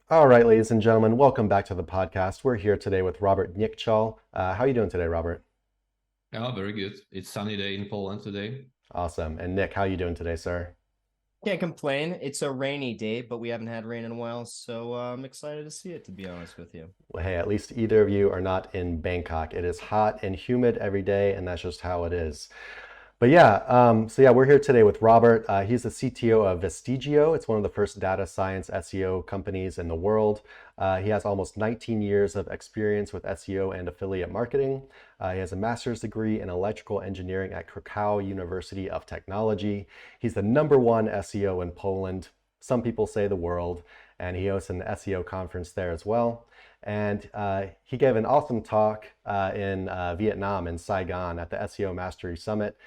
All right, ladies and gentlemen, welcome back to the podcast. We're here today with Robert Niechciał. How are you doing today, Robert? Oh, very good. It's sunny day in Poland today. Awesome. And Nick, how are you doing today, sir? Can't complain. It's a rainy day, but we haven't had rain in a while, so I'm excited to see it, to be honest with you. Well, hey, at least either of you are not in Bangkok. It is hot and humid every day, and that's just how it is. But yeah, we're here today with Robert. He's the CTO of Vestigio. It's one of the first data science SEO companies in the world. He has almost 19 years of experience with SEO and affiliate marketing. He has a master's degree in electrical engineering at Krakow University of Technology. He's the #1 SEO in Poland. Some people say the world, and he hosts an SEO conference there as well. And he gave an awesome talk in Vietnam, in Saigon, at the SEO Mastery Summit,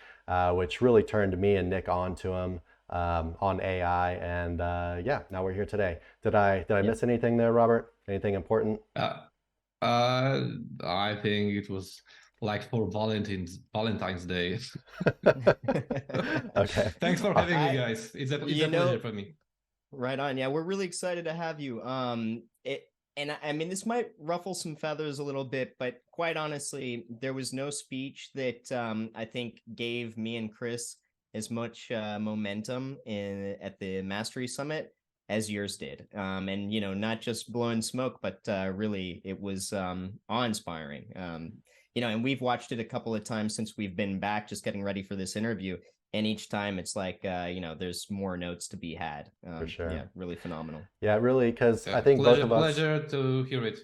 which really turned me and Nick on to him on AI. And yeah, now we're here today. Did I Yeah. miss anything there, Robert? Anything important? Uh, I think it was like for Valentine's Day. Okay. Thanks for having me, I, guys. It's you a pleasure know, for me. right on. Yeah, we're really excited to have you. I mean, this might ruffle some feathers a little bit, but quite honestly, there was no speech that I think gave me and Chris as much momentum at the Mastery Summit as yours did. And not just blowing smoke, but really, it was awe-inspiring. And we've watched it a couple of times since we've been back, just getting ready for this interview. And each time it's like, there's more notes to be had. For Yeah, sure. really phenomenal. Yeah, really, because I think both of us, Pleasure to hear it.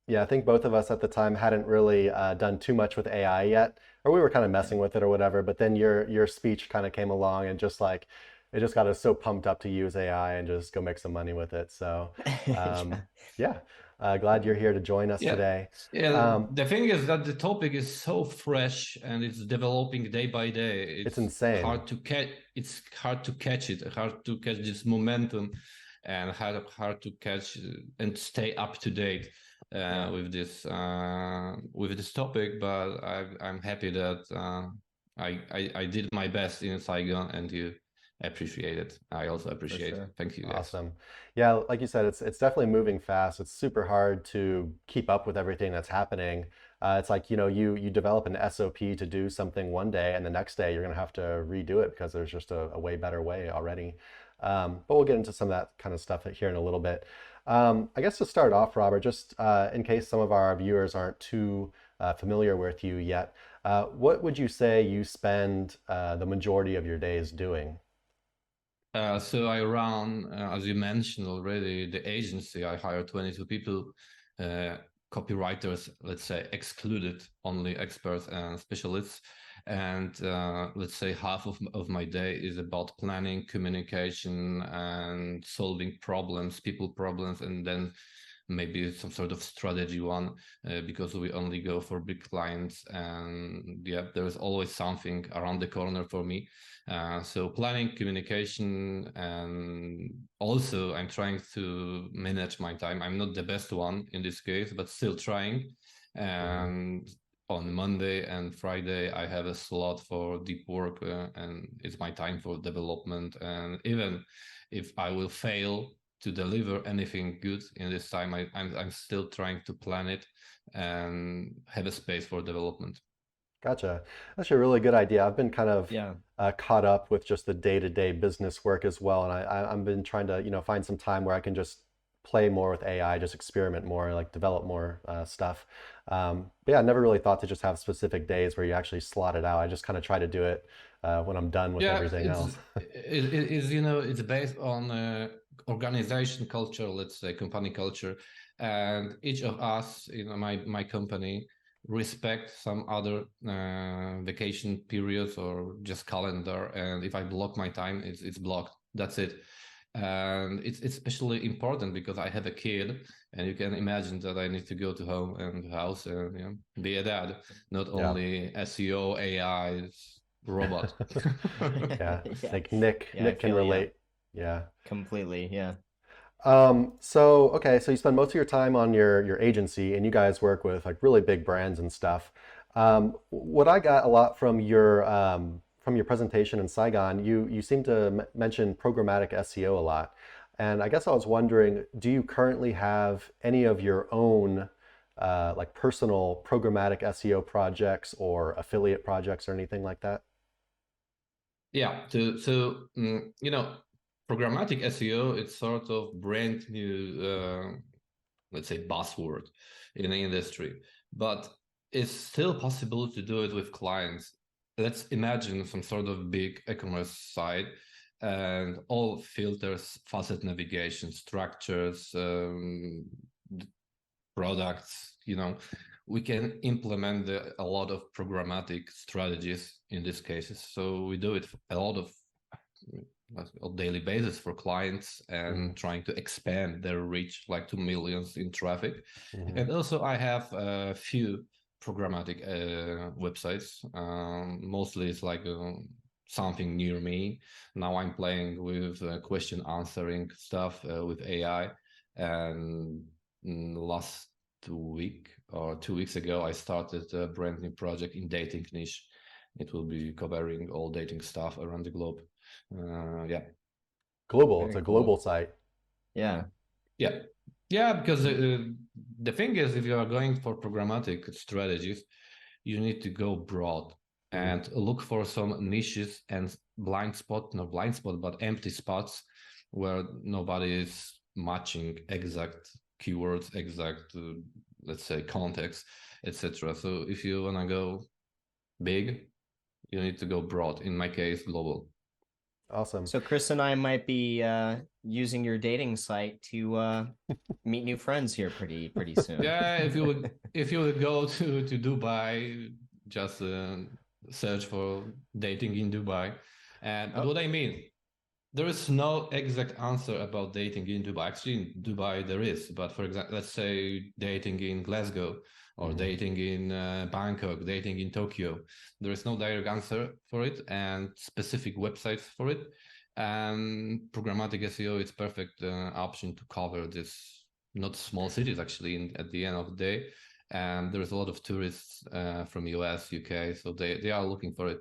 yeah, I think both of us at the time hadn't really done too much with AI yet, or we were kind of messing with it or whatever. But then your speech kind of came along and just like it just got us so pumped up to use AI and just go make some money with it. So um, Yeah. yeah, glad you're here to join us Yeah, today. yeah. Um, The thing is that the topic is so fresh and it's developing day by day. it's insane. It's hard to catch it, hard to catch this momentum, and hard to catch and stay up to date Yeah. with this topic. But I'm happy that I did my best in Saigon, and you appreciate it. I also For appreciate it. sure. Thank you, guys. Awesome. Yeah, like you said, it's definitely moving fast. It's super hard to keep up with everything that's happening. It's like, you develop an SOP to do something one day, and the next day you're gonna have to redo it because there's just a way better way already. But we'll get into some of that kind of stuff here in a little bit. I guess to start off, Robert, just in case some of our viewers aren't too familiar with you yet, what would you say you spend the majority of your days doing? So I run, as you mentioned already, the agency. I hire 22 people, uh, copywriters, let's say, excluded, only experts and specialists. And let's say half of my day is about planning, communication, and solving problems, people problems, and then maybe some sort of strategy one, because we only go for big clients. And yeah, there is always something around the corner for me. So planning, communication, and also I'm trying to manage my time. I'm not the best one in this case, but still trying. Mhm. And on Monday and Friday, I have a slot for deep work, and it's my time for development. And even if I will fail to deliver anything good in this time, I'm still trying to plan it and have a space for development. Gotcha. That's a really good idea. I've been kind of Yeah. caught up with just the day-to-day business work as well, and I've been trying to, find some time where I can just play more with AI, just experiment more, like develop more stuff. But yeah, I never really thought to just have specific days where you actually slot it out. I just kind of try to do it when I'm done with Yeah, everything else. it is, it's based on organization culture, let's say company culture, and each of us, my company, respect some other vacation periods or just calendar. And if I block my time, it's blocked. That's it. And it's especially important because I have a kid, and you can imagine that I need to go to home and house and be a dad, not Yeah. only SEO, AI, robot. Yeah. Yeah. Like Nick, Yeah, I Nick can feel you relate. Yeah. completely. Yeah. So okay, so you spend most of your time on your agency, and you guys work with like really big brands and stuff. What I got a lot from your presentation in Saigon, you seem to mention programmatic SEO a lot. And I guess I was wondering, do you currently have any of your own like personal programmatic SEO projects or affiliate projects or anything like that? Yeah, you know, programmatic SEO, it's sort of brand new, let's say, buzzword in the industry, but it's still possible to do it with clients. Let's imagine some sort of big e-commerce site and all filters, facet navigation, structures, products, we can implement a lot of programmatic strategies in these cases. So we do it a lot of on daily basis for clients and trying to expand their reach like to millions in traffic. And also I have a few programmatic websites. Mostly it's like something near me. Now I'm playing with question answering stuff with AI. And last week or 2 weeks ago, I started a brand new project in dating niche. It will be covering all dating stuff around the globe. Yeah. Global. Very It's a cool. global site. Yeah. Yeah, because the thing is, if you are going for programmatic strategies, you need to go broad and look for some niches and not blind spot, but empty spots where nobody is matching exact keywords, exact, let's say, context, etc. So if you want to go big, you need to go broad. In my case, global. Awesome. So Chris and I might be using your dating site to meet new friends here pretty soon. Yeah, if you would go to Dubai, just search for dating in Dubai. But what I mean, there is no exact answer about dating in Dubai. Actually, in Dubai there is, but for example, let's say dating in Glasgow or dating in Bangkok, dating in Tokyo, there is no direct answer for it and specific websites for it. And programmatic SEO is perfect option to cover this, not small cities actually at the end of the day. And there's a lot of tourists from US, UK, so they are looking for it.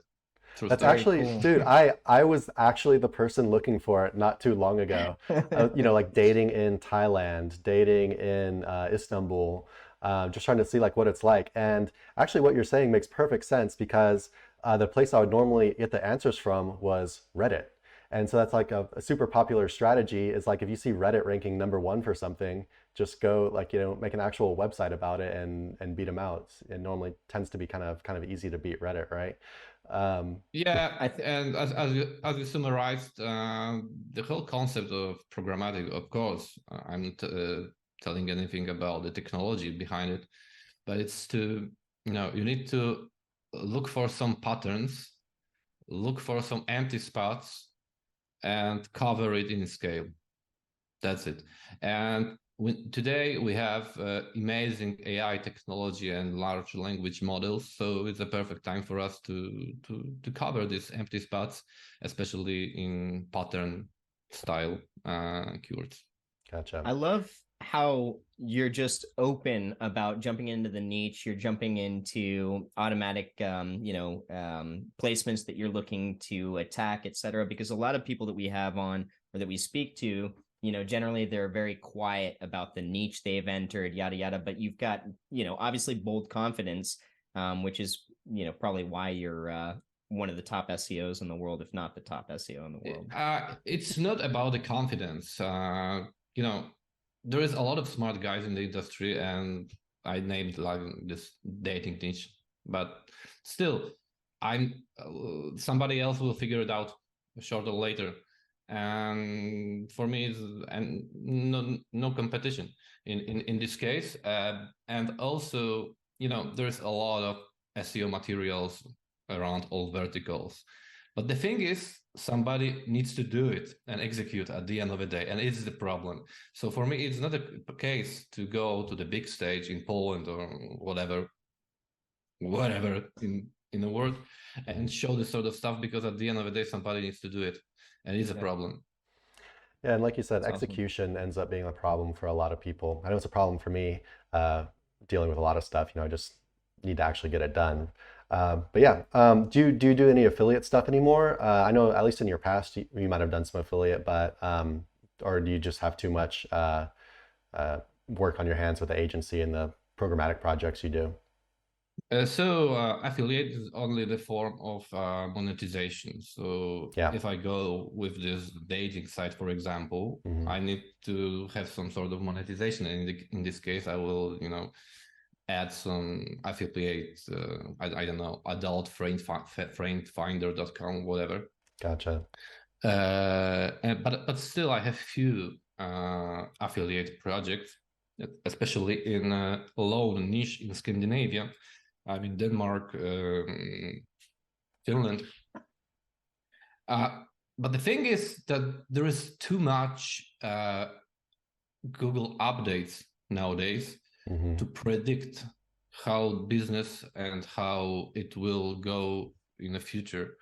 That's actually, cool. dude, I was actually the person looking for it not too long ago. Like dating in Thailand, dating in Istanbul, just trying to see like what it's like. And actually what you're saying makes perfect sense because the place I would normally get the answers from was Reddit. And so that's like a super popular strategy is like if you see Reddit ranking #1 for something, just go like, make an actual website about it and beat them out. It normally tends to be kind of easy to beat Reddit, right? Yeah, and as you summarized, the whole concept of programmatic, of course, I'm not telling anything about the technology behind it, but it's to, you need to look for some patterns, look for some empty spots, and cover it in scale. That's it. And today we have amazing AI technology and large language models, so it's a perfect time for us to cover these empty spots, especially in pattern style keywords. Gotcha. I love how you're just open about jumping into the niche. You're jumping into automatic, placements that you're looking to attack, etc. Because a lot of people that we have on or that we speak to, generally they're very quiet about the niche they've entered, yada yada. But you've got, obviously bold confidence, which is, probably why you're one of the top SEOs in the world, if not the top SEO in the world. It's not about the confidence. There is a lot of smart guys in the industry, and I named like this dating niche, but still, somebody else will figure it out shorter or later. And for me, it's and no competition in this case. And also, there's a lot of SEO materials around all verticals. But the thing is, somebody needs to do it and execute at the end of the day, and it's the problem. So for me, it's not a case to go to the big stage in Poland or whatever in the world and show this sort of stuff, because at the end of the day, somebody needs to do it, and it's a problem. Yeah, and like you said, That's awesome. execution ends up being a problem for a lot of people. I know it's a problem for me, dealing with a lot of stuff. I just need to actually get it done. But yeah, do you do any affiliate stuff anymore? I know at least in your past you might have done some affiliate, but or do you just have too much work on your hands with the agency and the programmatic projects you do? Affiliate is only the form of monetization. So Yeah. if I go with this dating site, for example, I need to have some sort of monetization. And in this case, I will, add some affiliate, I don't know, adultfriendfinder.com, whatever. Gotcha. But still, I have few affiliate projects, especially in a low niche in Scandinavia. I'm in Denmark, Finland. But the thing is that there is too much Google updates nowadays to predict how business and how it will go in the future.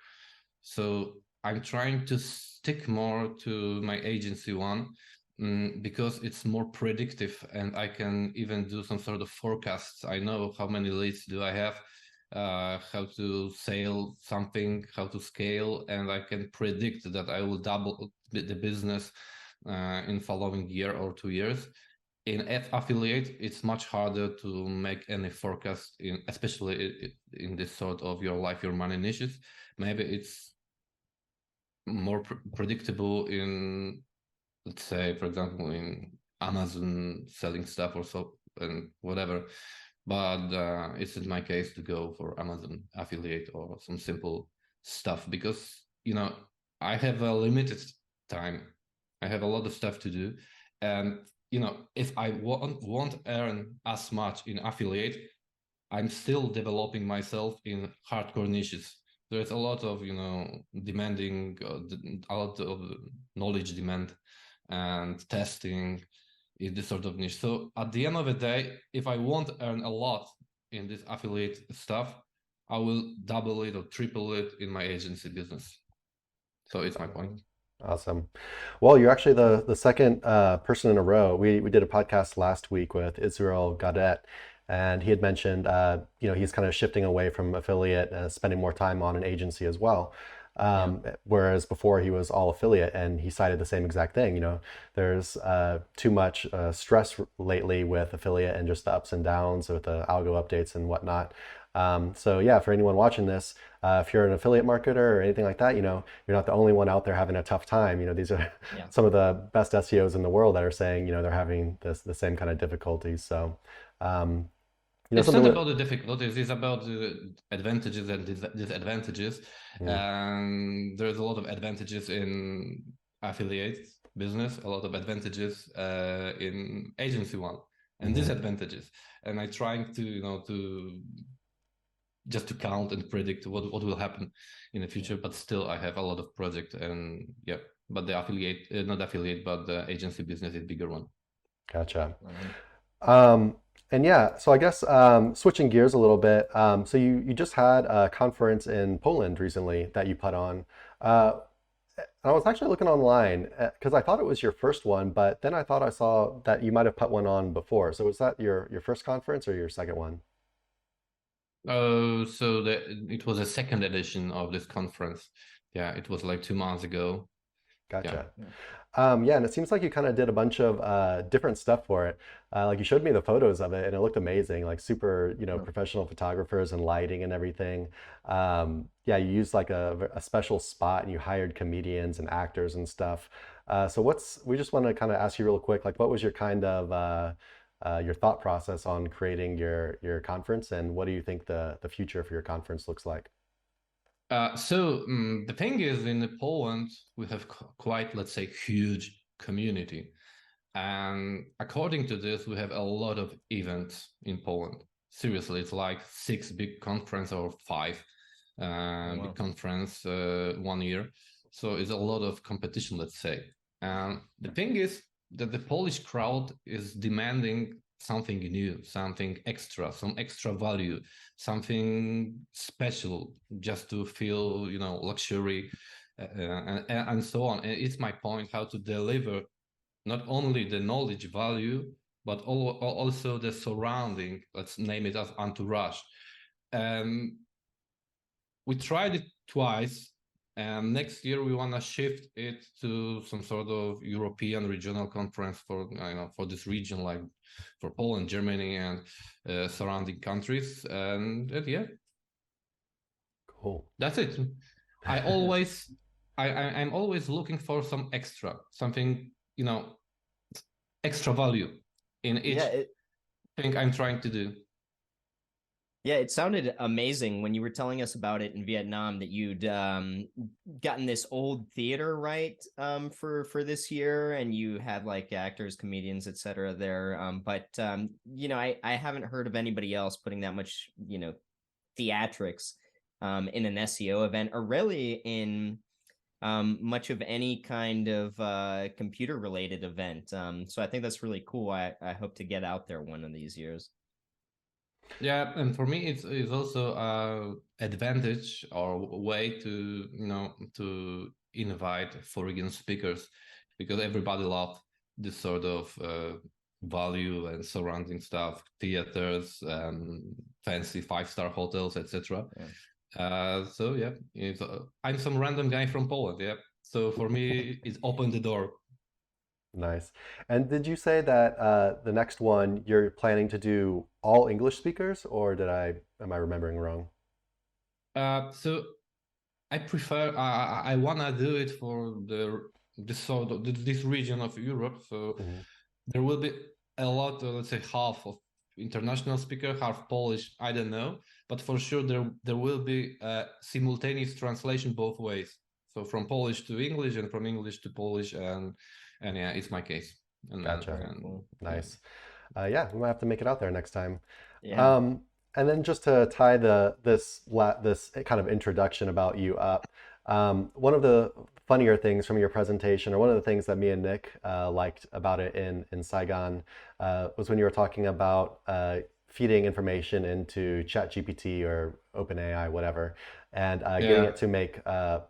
So I'm trying to stick more to my agency one because it's more predictive and I can even do some sort of forecasts. I know how many leads do I have, how to sell something, how to scale, and I can predict that I will double the business in following year or 2 years. In affiliate, it's much harder to make any forecast, especially in this sort of your life, your money niches. Maybe it's more predictable in, let's say, for example, in Amazon selling stuff or so and whatever. But it's in my case to go for Amazon affiliate or some simple stuff because, I have a limited time. I have a lot of stuff to do. And, if I won't earn as much in affiliate, I'm still developing myself in hardcore niches. There's a lot of, demanding, a lot of knowledge demand and testing in this sort of niche. So at the end of the day, if I won't earn a lot in this affiliate stuff, I will double it or triple it in my agency business. So it's my point. Awesome. Well, you're actually the second person in a row. We did a podcast last week with Israel Gadet, and he had mentioned, he's kind of shifting away from affiliate and spending more time on an agency as well. Whereas before he was all affiliate, and he cited the same exact thing. There's too much stress lately with affiliate and just the ups and downs with the algo updates and whatnot. So yeah, for anyone watching this, if you're an affiliate marketer or anything like that, you're not the only one out there having a tough time. These are some of the best SEOs in the world that are saying, they're having the same kind of difficulties. So, it's not about the difficulties, it's about the advantages and disadvantages. And there's a lot of advantages in affiliate business, a lot of advantages in agency one, and disadvantages. And I'm trying to just to count and predict what will happen in the future, but still I have a lot of projects, and but the affiliate, not affiliate, but the agency business is bigger one. Gotcha. And yeah, so I guess switching gears a little bit. So you just had a conference in Poland recently that you put on. I was actually looking online because I thought it was your first one, but then I thought I saw that you might have put one on before. So was that your first conference or your second one? So it was a second edition of this conference. Yeah, it was like 2 months ago. Gotcha. Yeah, and it seems like you kind of did a bunch of different stuff for it. Like you showed me the photos of it, and it looked amazing. Like super, professional photographers and lighting and everything. Yeah, you used like a special spot, and you hired comedians and actors and stuff. So we just want to kind of ask you real quick, like what was your kind of your thought process on creating your conference, and what do you think the future for your conference looks like? The thing is, in Poland, we have quite, let's say, huge community. And according to this, we have a lot of events in Poland. Seriously, it's like 6 big conference or 5 big conference 1 year. So it's a lot of competition, let's say. And the thing is that the Polish crowd is demanding something new, something extra, some extra value, something special, just to feel, luxury and so on. And it's my point how to deliver not only the knowledge value, but also the surrounding, let's name it as entourage. We tried it twice, And next year we want to shift it to some sort of European regional conference for for this region, like for Poland, Germany, and surrounding countries. And yeah, Cool. that's it. I always, I'm always looking for some extra, something, extra value in each Yeah, thing I'm trying to do. yeah, it sounded amazing when you were telling us about it in Vietnam that you'd gotten this old theater right for this year, and you had like actors, comedians, etc. there. But I haven't heard of anybody else putting that much theatrics in an SEO event, or really in much of any kind of computer related event. So I think that's really cool. I hope to get out there one of these years. Yeah, and for me, it's also a advantage or way to to invite foreign speakers, because everybody loves this sort of value and surrounding stuff, theaters, fancy 5-star hotels, etc. Yeah. So yeah, I'm some random guy from Poland. Yeah, so for me, it's opened the door. Nice. And did you say that the next one you're planning to do all English speakers, or am I remembering wrong? So I prefer I wanna do it for this sort of this region of Europe. So Mhm. there will be a lot, let's say half of international speaker, half Polish. I don't know, but for sure there will be a simultaneous translation both ways. So from Polish to English and from English to Polish, and yeah, it's my case. And Gotcha. Very and cool. yeah. Nice. Yeah, we might have to make it out there next time. Yeah. Um, and then just to tie this kind of introduction about you up, one of the funnier things from your presentation, or one of the things that me and Nick liked about it in Saigon, was when you were talking about feeding information into ChatGPT or OpenAI, whatever, and getting Yeah. it to make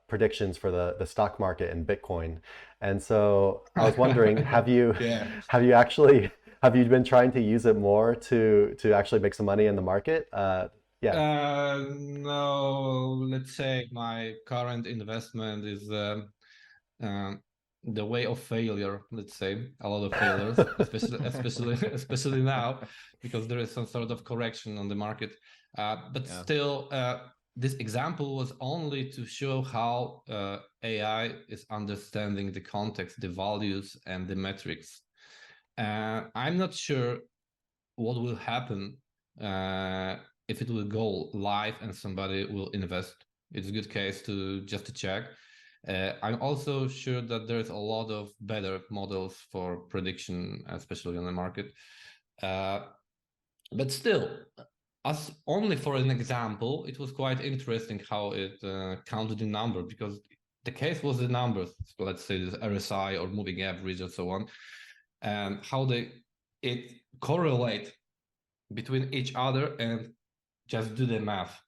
predictions for the stock market and Bitcoin. And so I was wondering, Yeah. have you been trying to use it more to actually make some money in the market? Yeah. No, let's say my current investment is the way of failure. Let's say a lot of failures, especially now, because there is some sort of correction on the market. But Yeah. still, this example was only to show how AI is understanding the context, the values, and the metrics. I'm not sure what will happen if it will go live and somebody will invest. It's a good case to just to check. I'm also sure that there's a lot of better models for prediction, especially on the market. But still, as only for an example, it was quite interesting how it counted the number, because the case was the numbers, so let's say this RSI or moving average and so on, and how it correlate between each other and just do the math.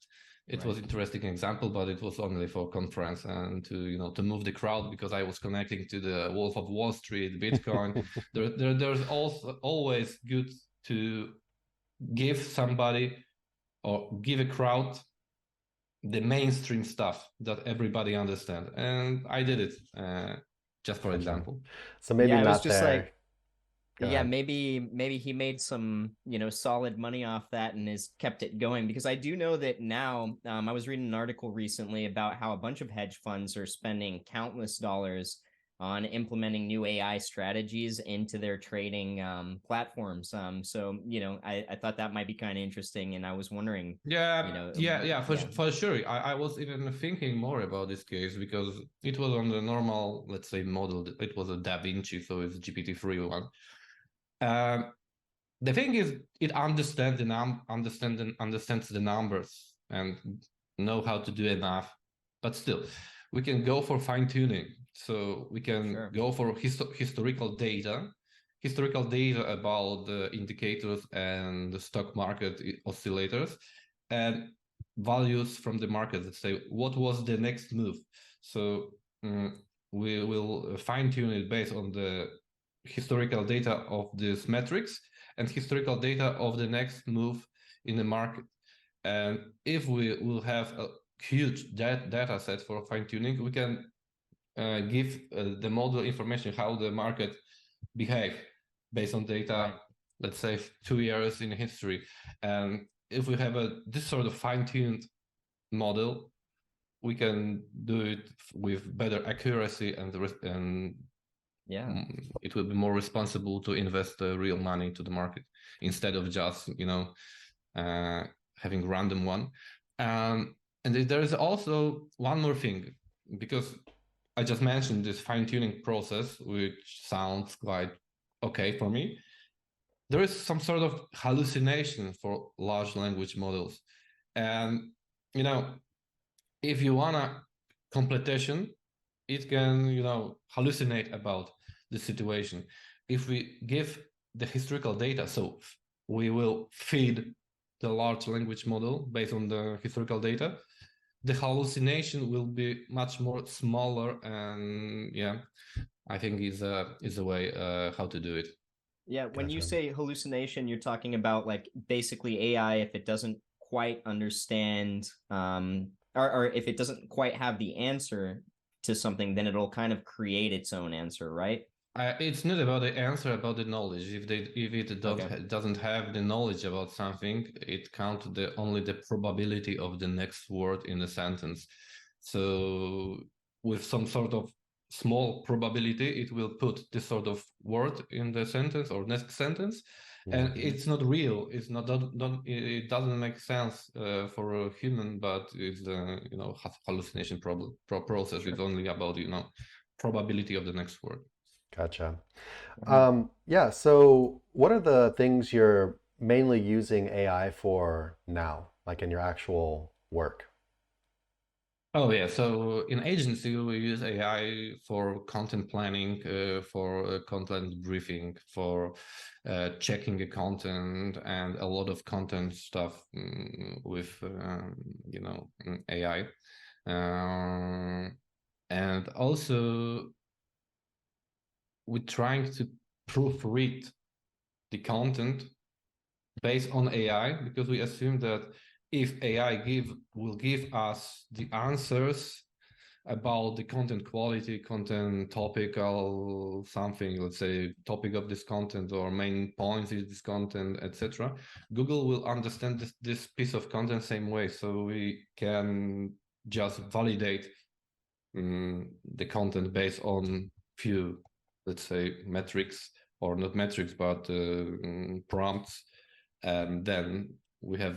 It was interesting example, but it was only for conference and to move the crowd, because I was connecting to the Wolf of Wall Street, Bitcoin. There's also always good to give somebody or give a crowd the mainstream stuff that everybody understand, and I did it just for Gotcha. example. So maybe Yeah, I was not just there. like, Go yeah, ahead. maybe he made some solid money off that and has kept it going, because I do know that now. I was reading an article recently about how a bunch of hedge funds are spending countless dollars on implementing new AI strategies into their trading platforms. So I thought that might be kind of interesting, and I was wondering, Yeah, for sure. I was even thinking more about this case, because it was on the normal, let's say, model. It was a Da Vinci, so it's GPT-3 one. The thing is, it understands understands the numbers and know how to do enough. But still, we can go for fine tuning. So we can go for historical data about the indicators and the stock market oscillators, and values from the market that say what was the next move. So we will fine tune it based on the historical data of these metrics and historical data of the next move in the market. And if we will have huge data set for fine tuning, we can give the model information how the market behave based on data, Right. let's say 2 years in history. And if we have this sort of fine-tuned model, we can do it with better accuracy, and Yeah. it will be more responsible to invest real money to the market instead of just having random one. And there is also one more thing, because I just mentioned this fine-tuning process, which sounds quite okay for me. There is some sort of hallucination for large language models. And, if you want a completion, it can, hallucinate about the situation. If we give the historical data, so we will feed the large language model based on the historical data, the hallucination will be much more smaller, and I think is a way how to do it. Yeah, when you Gotcha. say hallucination, you're talking about like basically AI, if it doesn't quite understand or if it doesn't quite have the answer to something, then it'll kind of create its own answer, right? It's not about the answer, about the knowledge. If it doesn't have the knowledge about something, it counts only the probability of the next word in the sentence. So with some sort of small probability, it will put this sort of word in the sentence or next sentence, and it's not real. It's not it doesn't make sense for a human, but it's hallucination process. Sure. It's only about probability of the next word. Gotcha. Mhm. Yeah, so what are the things you're mainly using AI for now, like in your actual work? Oh yeah, so in agency we use AI for content planning, for content briefing, for checking the content, and a lot of content stuff with AI, and also we're trying to proofread the content based on AI, because we assume that if AI will give us the answers about the content quality, content topical something, let's say topic of this content or main points in this content, etc., Google will understand this piece of content same way, so we can just validate the content based on few, let's say, metrics, or not metrics, but prompts, and then we have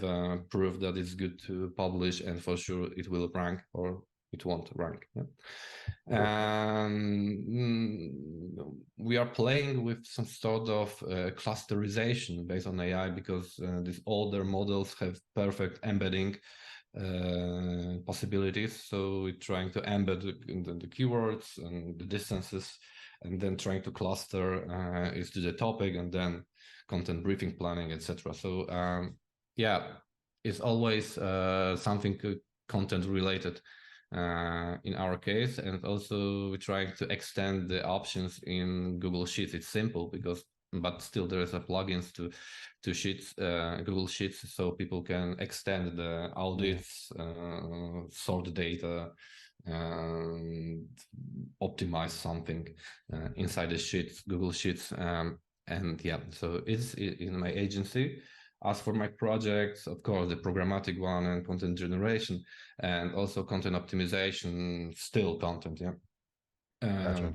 proof that it's good to publish, and for sure it will rank or it won't rank. We are playing with some sort of clusterization based on AI, because these older models have perfect embedding possibilities. So we're trying to embed the keywords and the distances, and then trying to cluster is to the topic, and then content briefing, planning, etc. So it's always something content related in our case. And also we're trying to extend the options in Google Sheets. It's simple but still there is a plugins to Sheets, Google Sheets, so people can extend the audits, sort the data, and optimize something inside the Sheets, Google Sheets. And so it's in my agency. As for my projects, of course, the programmatic one and content generation, and also content optimization, still content. Gotcha.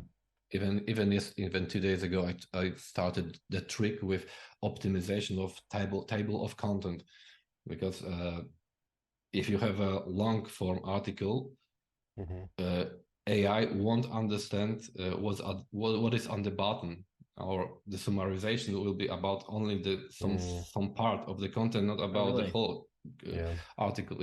Even 2 days ago, I started the trick with optimization of table of content, because if you have a long form article, AI won't understand what is on the button, or the summarization will be about only some part of the content, not about the whole article.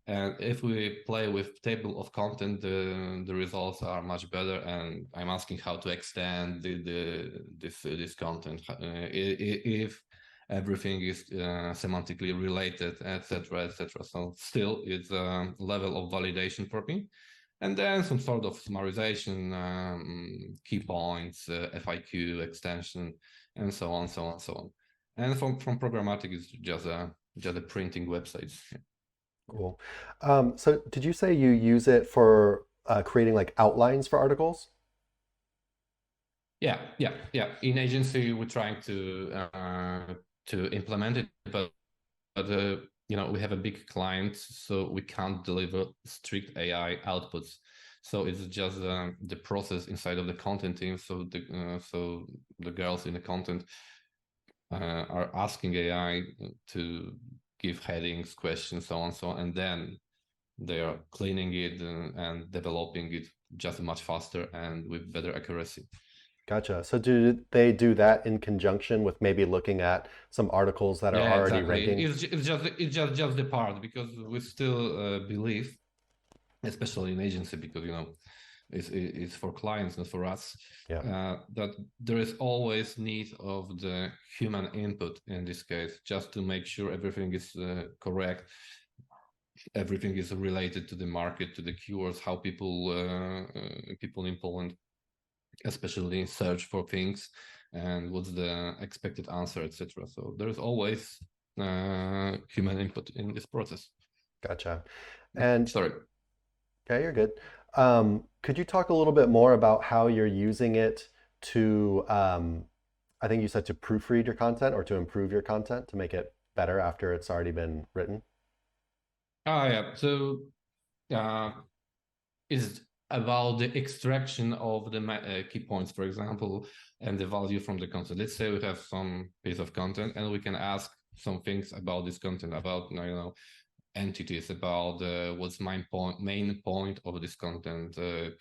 And if we play with table of content, the results are much better. And I'm asking how to extend this content if everything is semantically related, etc., etc. So still, it's a level of validation for me. And then some sort of summarization, key points, FIQ extension, and so on, so on, so on. And from programmatic, it's just a printing websites. Cool. So did you say you use it for creating like outlines for articles? Yeah. In agency, we're trying to implement it, but we have a big client, so we can't deliver strict AI outputs. So it's just the process inside of the content team. So the girls in the content are asking AI to give headings, questions, so on, and then they are cleaning it and developing it just much faster and with better accuracy. Gotcha. So do they do that in conjunction with maybe looking at some articles that are Yeah, already exactly. ranking? It's just the part, because we still believe, especially in agency, because it's for clients, not for us, Yeah. that there is always need of the human input in this case, just to make sure everything is correct, everything is related to the market, to the keywords, how people in Poland especially search for things, and what's the expected answer, etc. So there's always human input in this process. Gotcha. And Sorry. yeah, you're good. Could you talk a little bit more about how you're using it to, I think you said to proofread your content or to improve your content to make it better after it's already been written? Yeah. So is about the extraction of the key points, for example, and the value from the content. Let's say we have some piece of content, and we can ask some things about this content, about entities, about what's main point of this content,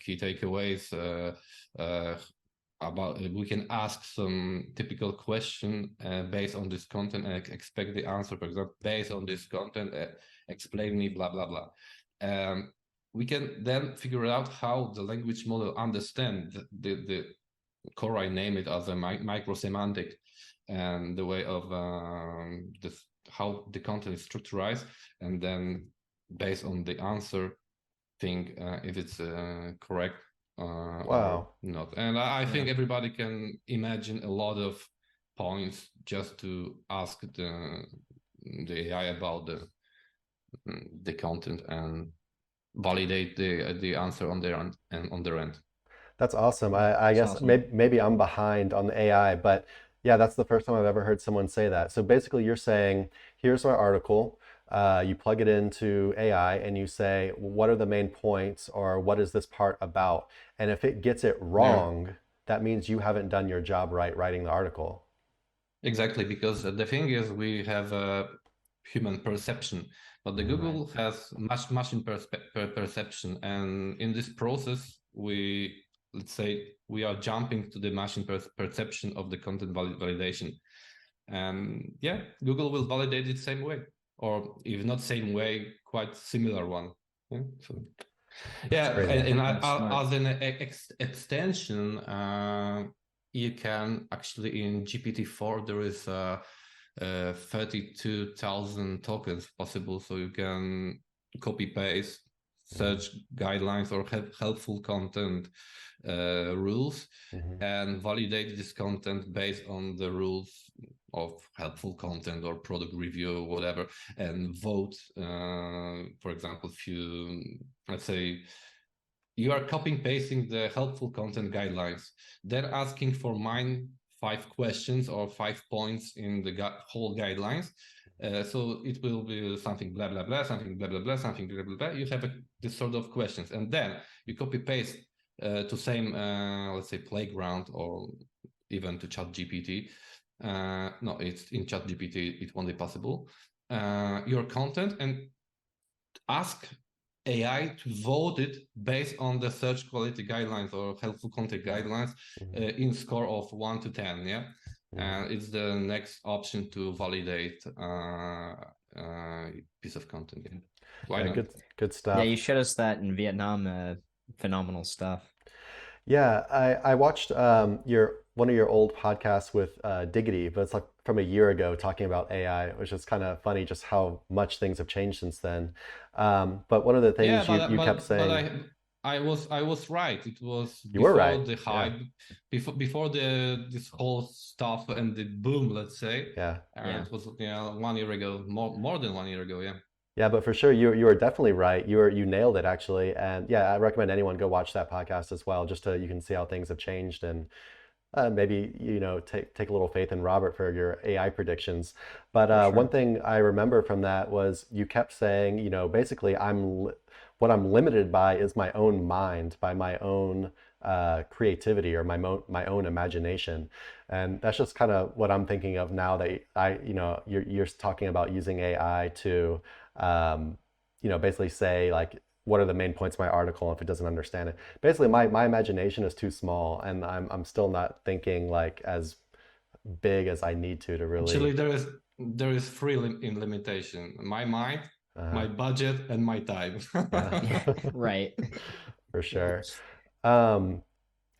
key takeaways. About we can ask some typical question based on this content and expect the answer. For example, based on this content, explain me blah blah blah. We can then figure out how the language model understands the core. I name it as a micro semantic, and the way of this, how the content is structured, and then based on the answer, think if it's correct or Wow. not. And I think everybody can imagine a lot of points just to ask the AI about the content and validate the answer on their end and on their end. That's awesome. I It's guess awesome. maybe I'm behind on the AI, but yeah, that's the first time I've ever heard someone say that. So basically, you're saying, here's my article. You plug it into AI and you say, what are the main points or what is this part about? And if it gets it Yeah, wrong, that means you haven't done your job right writing the article. exactly. Because the thing is, we have a human perception, but the Mhm. Google has machine perception, and in this process, let's say we are jumping to the machine perception of the content validation. And yeah, Google will validate it same way, or if not same way, quite similar one. Yeah, so, That's yeah, crazy. and That's smart. as an extension, you can actually in GPT-4 there is 32,000 tokens possible, so you can copy paste Mhm. search guidelines or helpful content rules, Mhm. and validate this content based on the rules of helpful content or product review or whatever, and vote. For example, if you, let's say, you are copying pasting the helpful content guidelines, then asking for mine 5 questions or 5 points in the whole guidelines. So it will be something blah blah blah, something blah blah blah, something blah blah blah. You have this sort of questions, and then you copy paste to same let's say playground or even to ChatGPT. No, it's in ChatGPT. It won't be possible. Your content, and ask AI to vote it based on the search quality guidelines or helpful content guidelines Mhm. in score of 1 to 10. Yeah. Mhm. And it's the next option to validate piece of content. Yeah. Why Yeah, not? good Yeah, stuff. you showed us that in Vietnam. Phenomenal stuff. Yeah, I watched your one of your old podcasts with Diggity, but it's like from a year ago talking about AI, which is kind of funny just how much things have changed since then. But one of the Yeah, things you kept but saying, I was right. It was you were right. before the Yeah, hype, before the this whole stuff and the boom, let's say. yeah, Yeah. It was 1 year ago, more than 1 year ago. Yeah. Yeah, but for sure, you are definitely right. You nailed it actually, and yeah, I recommend anyone go watch that podcast as well, just to you can see how things have changed, and maybe take a little faith in Robert for your AI predictions. But For one sure. thing I remember from that was you kept saying, basically what I'm limited by is my own mind, by my own creativity or my own imagination. And that's just kind of what I'm thinking of now that you're talking about using AI to basically say like what are the main points of my article if it doesn't understand it. Basically, my imagination is too small, and I'm still not thinking like as big as I need to Actually, really. there is three in limitation: my mind, my budget, and my time. Yeah, Right. for sure. Um,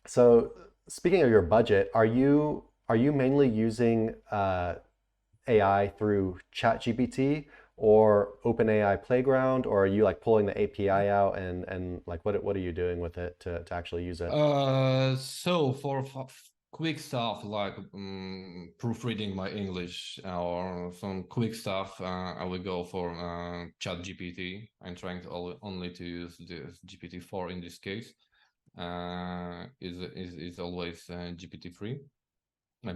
so speaking of your budget, are you mainly using AI through ChatGPT or OpenAI Playground, or are you like pulling the API out and like what are you doing with it to actually use it? So for quick stuff like proofreading my English or some quick stuff, I will go for ChatGPT. I'm trying to only to use the GPT-4 in this case. Is always GPT-3.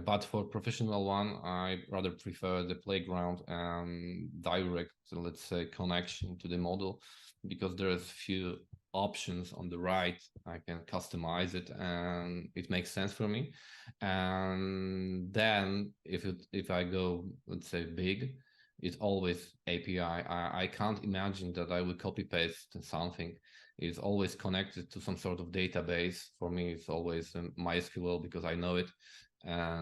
But for professional one, I rather prefer the playground and direct, let's say, connection to the model, because there's few options on the right. I can customize it and it makes sense for me. And then if I go, let's say, big, it's always API. I can't imagine that I will copy paste something. It's always connected to some sort of database. For me, it's always MySQL because I know it.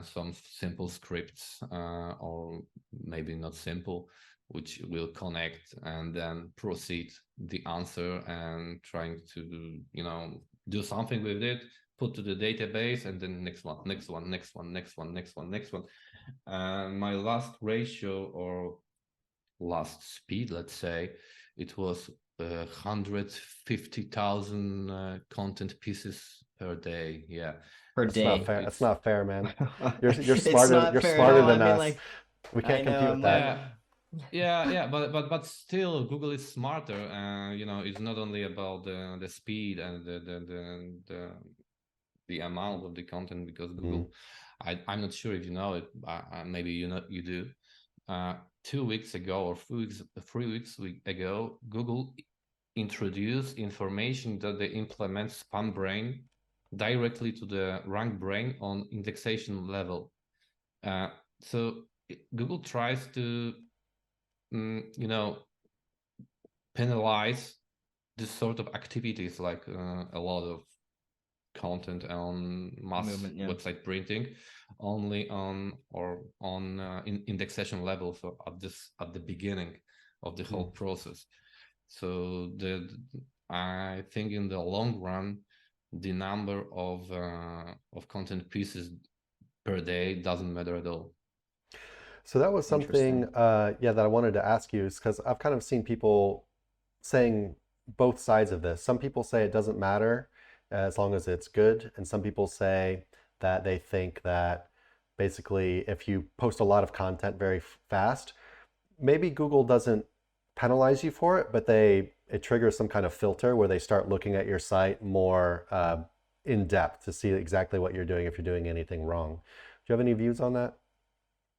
Some simple scripts, or maybe not simple, which will connect and then proceed the answer and trying to, do something with it, put to the database, and then next one, next one, next one, next one, next one, next one. My last ratio or last speed, let's say, it was 150,000 content pieces per day. Yeah. Per That's not day. fair. That's It's not fair, man. You're It's smarter. not You're fair at smarter all. I than mean, us. like, We I can't compete know with I'm that. like, yeah, but still, Google is smarter. It's not only about the speed and the amount of the content, because Mm. Google, I'm not sure if you know it, maybe you do. 2 weeks ago or 3 weeks ago, Google introduced information that they implement spam brain directly to the rank brain on indexation level. So Google tries to, penalize this sort of activities, like a lot of content on mass movement, yeah. website printing, only on indexation level. So at the beginning of the whole process. So I think in the long run, the number of content pieces per day doesn't matter at all. So that was something, Interesting. yeah, that I wanted to ask you, is because I've kind of seen people saying both sides of this. Some people say it doesn't matter as long as it's good, and some people say that they think that basically if you post a lot of content very fast, maybe Google doesn't penalize you for it, but it triggers some kind of filter where they start looking at your site more in depth to see exactly what you're doing if you're doing anything wrong. Do you have any views on that?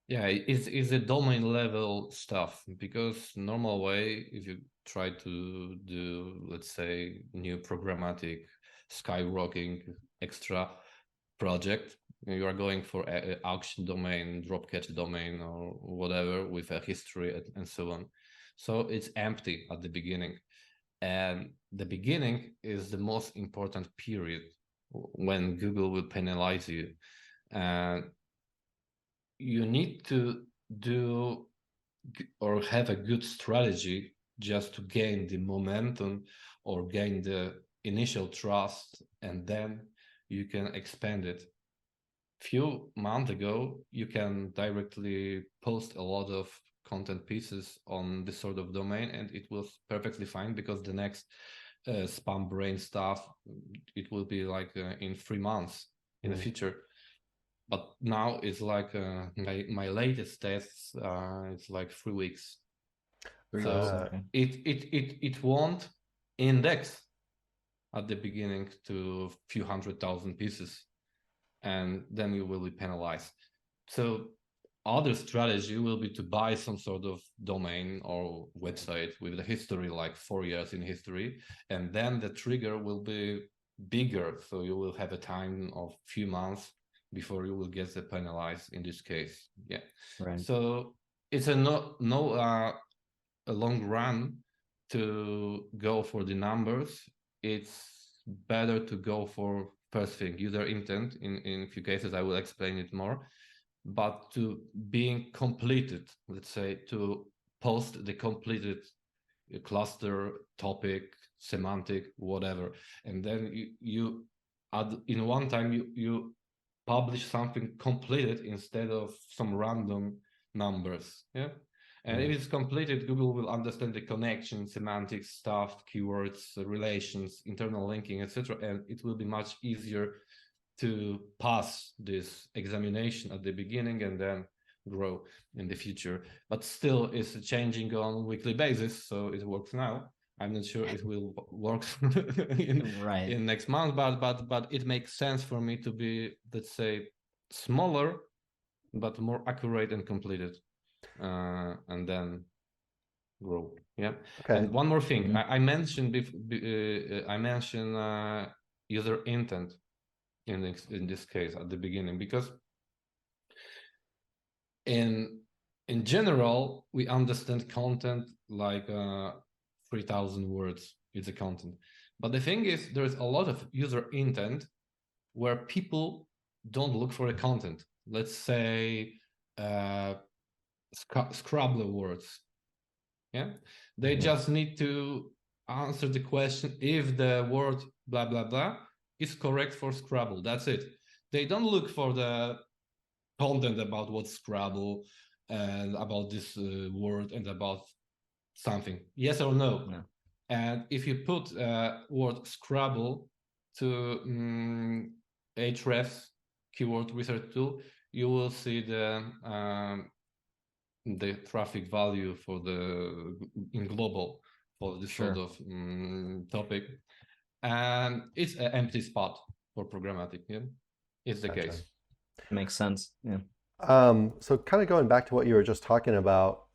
Yeah, it's a domain level stuff, because normal way, if you try to do, let's say, new programmatic skyrocketing extra project, you are going for a auction domain, drop catch domain, or whatever with a history and so on. So it's empty at the beginning. And the beginning is the most important period when Google will penalize you. And you need to do or have a good strategy just to gain the momentum or gain the initial trust, and then you can expand it. Few months ago, you can directly post a lot of content pieces on this sort of domain, and it was perfectly fine, because the next spam brain stuff, it will be like in 3 months in the future. But now it's like my latest tests, it's like 3 weeks. So Okay. it won't index at the beginning to a few 100,000 pieces, and then you will be penalized. So other strategy will be to buy some sort of domain or website with the history, like 4 years in history, and then the trigger will be bigger. So you will have a time of few months before you will get the penalized in this case. Yeah. Right. So it's a a long run to go for the numbers. It's better to go for first thing, user intent. In a few cases, I will explain it more. But to being completed, let's say, to post the completed cluster, topic, semantic, whatever, and then you add in one time you publish something completed instead of some random numbers. Yeah. And if it's completed, Google will understand the connection, semantics, stuff, keywords, relations, internal linking, etc. And it will be much easier to pass this examination at the beginning and then grow in the future. But still, it's changing on a weekly basis, so it works now. I'm not sure it will work in next month, but it makes sense for me to be, let's say, smaller, but more accurate and completed, and then grow. Yeah. Okay. And one more thing, I mentioned user intent in this case at the beginning, because in general we understand content like 3,000 words is the content, but the thing is there's a lot of user intent where people don't look for the content. Let's say Scrabble words. Yeah, they just need to answer the question if the word blah blah blah is correct for Scrabble. That's it. They don't look for the content about what's Scrabble and about this word and about something. Yes or no? Yeah. And if you put word Scrabble to Ahrefs keyword research tool, you will see the traffic value for in global for this sort of topic, and it's an empty spot for programmatic. Yeah, it's the case. Makes sense. Yeah. So kind of going back to what you were just talking about,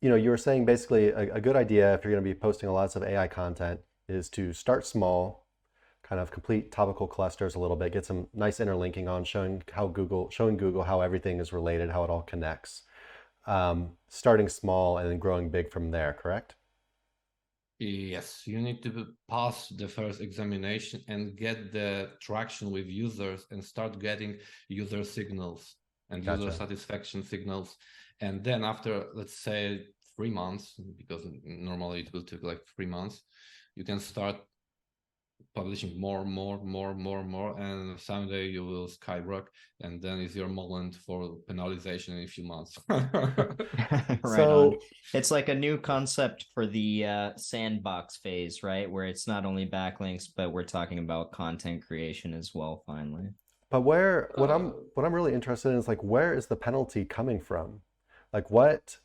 you were saying basically a good idea if you're going to be posting lots of AI content is to start small, kind of complete topical clusters a little bit, get some nice interlinking on, showing Google how everything is related, how it all connects. Starting small and then growing big from there, correct? Yes, you need to pass the first examination and get the traction with users and start getting user signals and user satisfaction signals. And then after, let's say, 3 months, because normally it will take like 3 months, you can start publishing more, and someday you will skyrocket, and then it's your moment for penalization in a few months. On. It's like a new concept for the sandbox phase, right? Where it's not only backlinks, but we're talking about content creation as well, finally. But what I'm really interested in is like, where is the penalty coming from? Like, what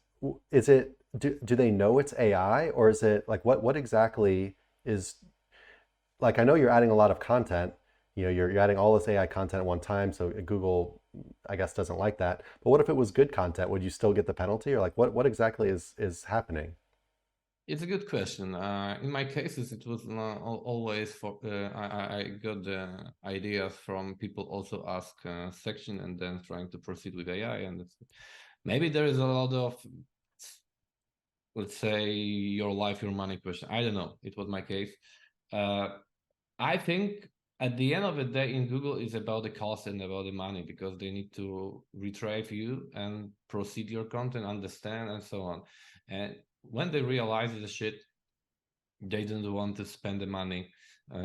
is it? Do they know it's AI, or is it like what exactly is? Like, I know you're adding a lot of content, you're adding all this AI content at one time, so Google, I guess, doesn't like that. But what if it was good content? Would you still get the penalty, or like what exactly is happening? It's a good question. In my cases, it was always for I got the ideas from people also ask section and then trying to proceed with AI, and maybe there is a lot of, let's say, your life, your money question. I don't know. It was my case. I think at the end of the day in Google is about the cost and about the money, because they need to retrieve you and proceed your content, understand, and so on. And when they realize the shit, they don't want to spend the money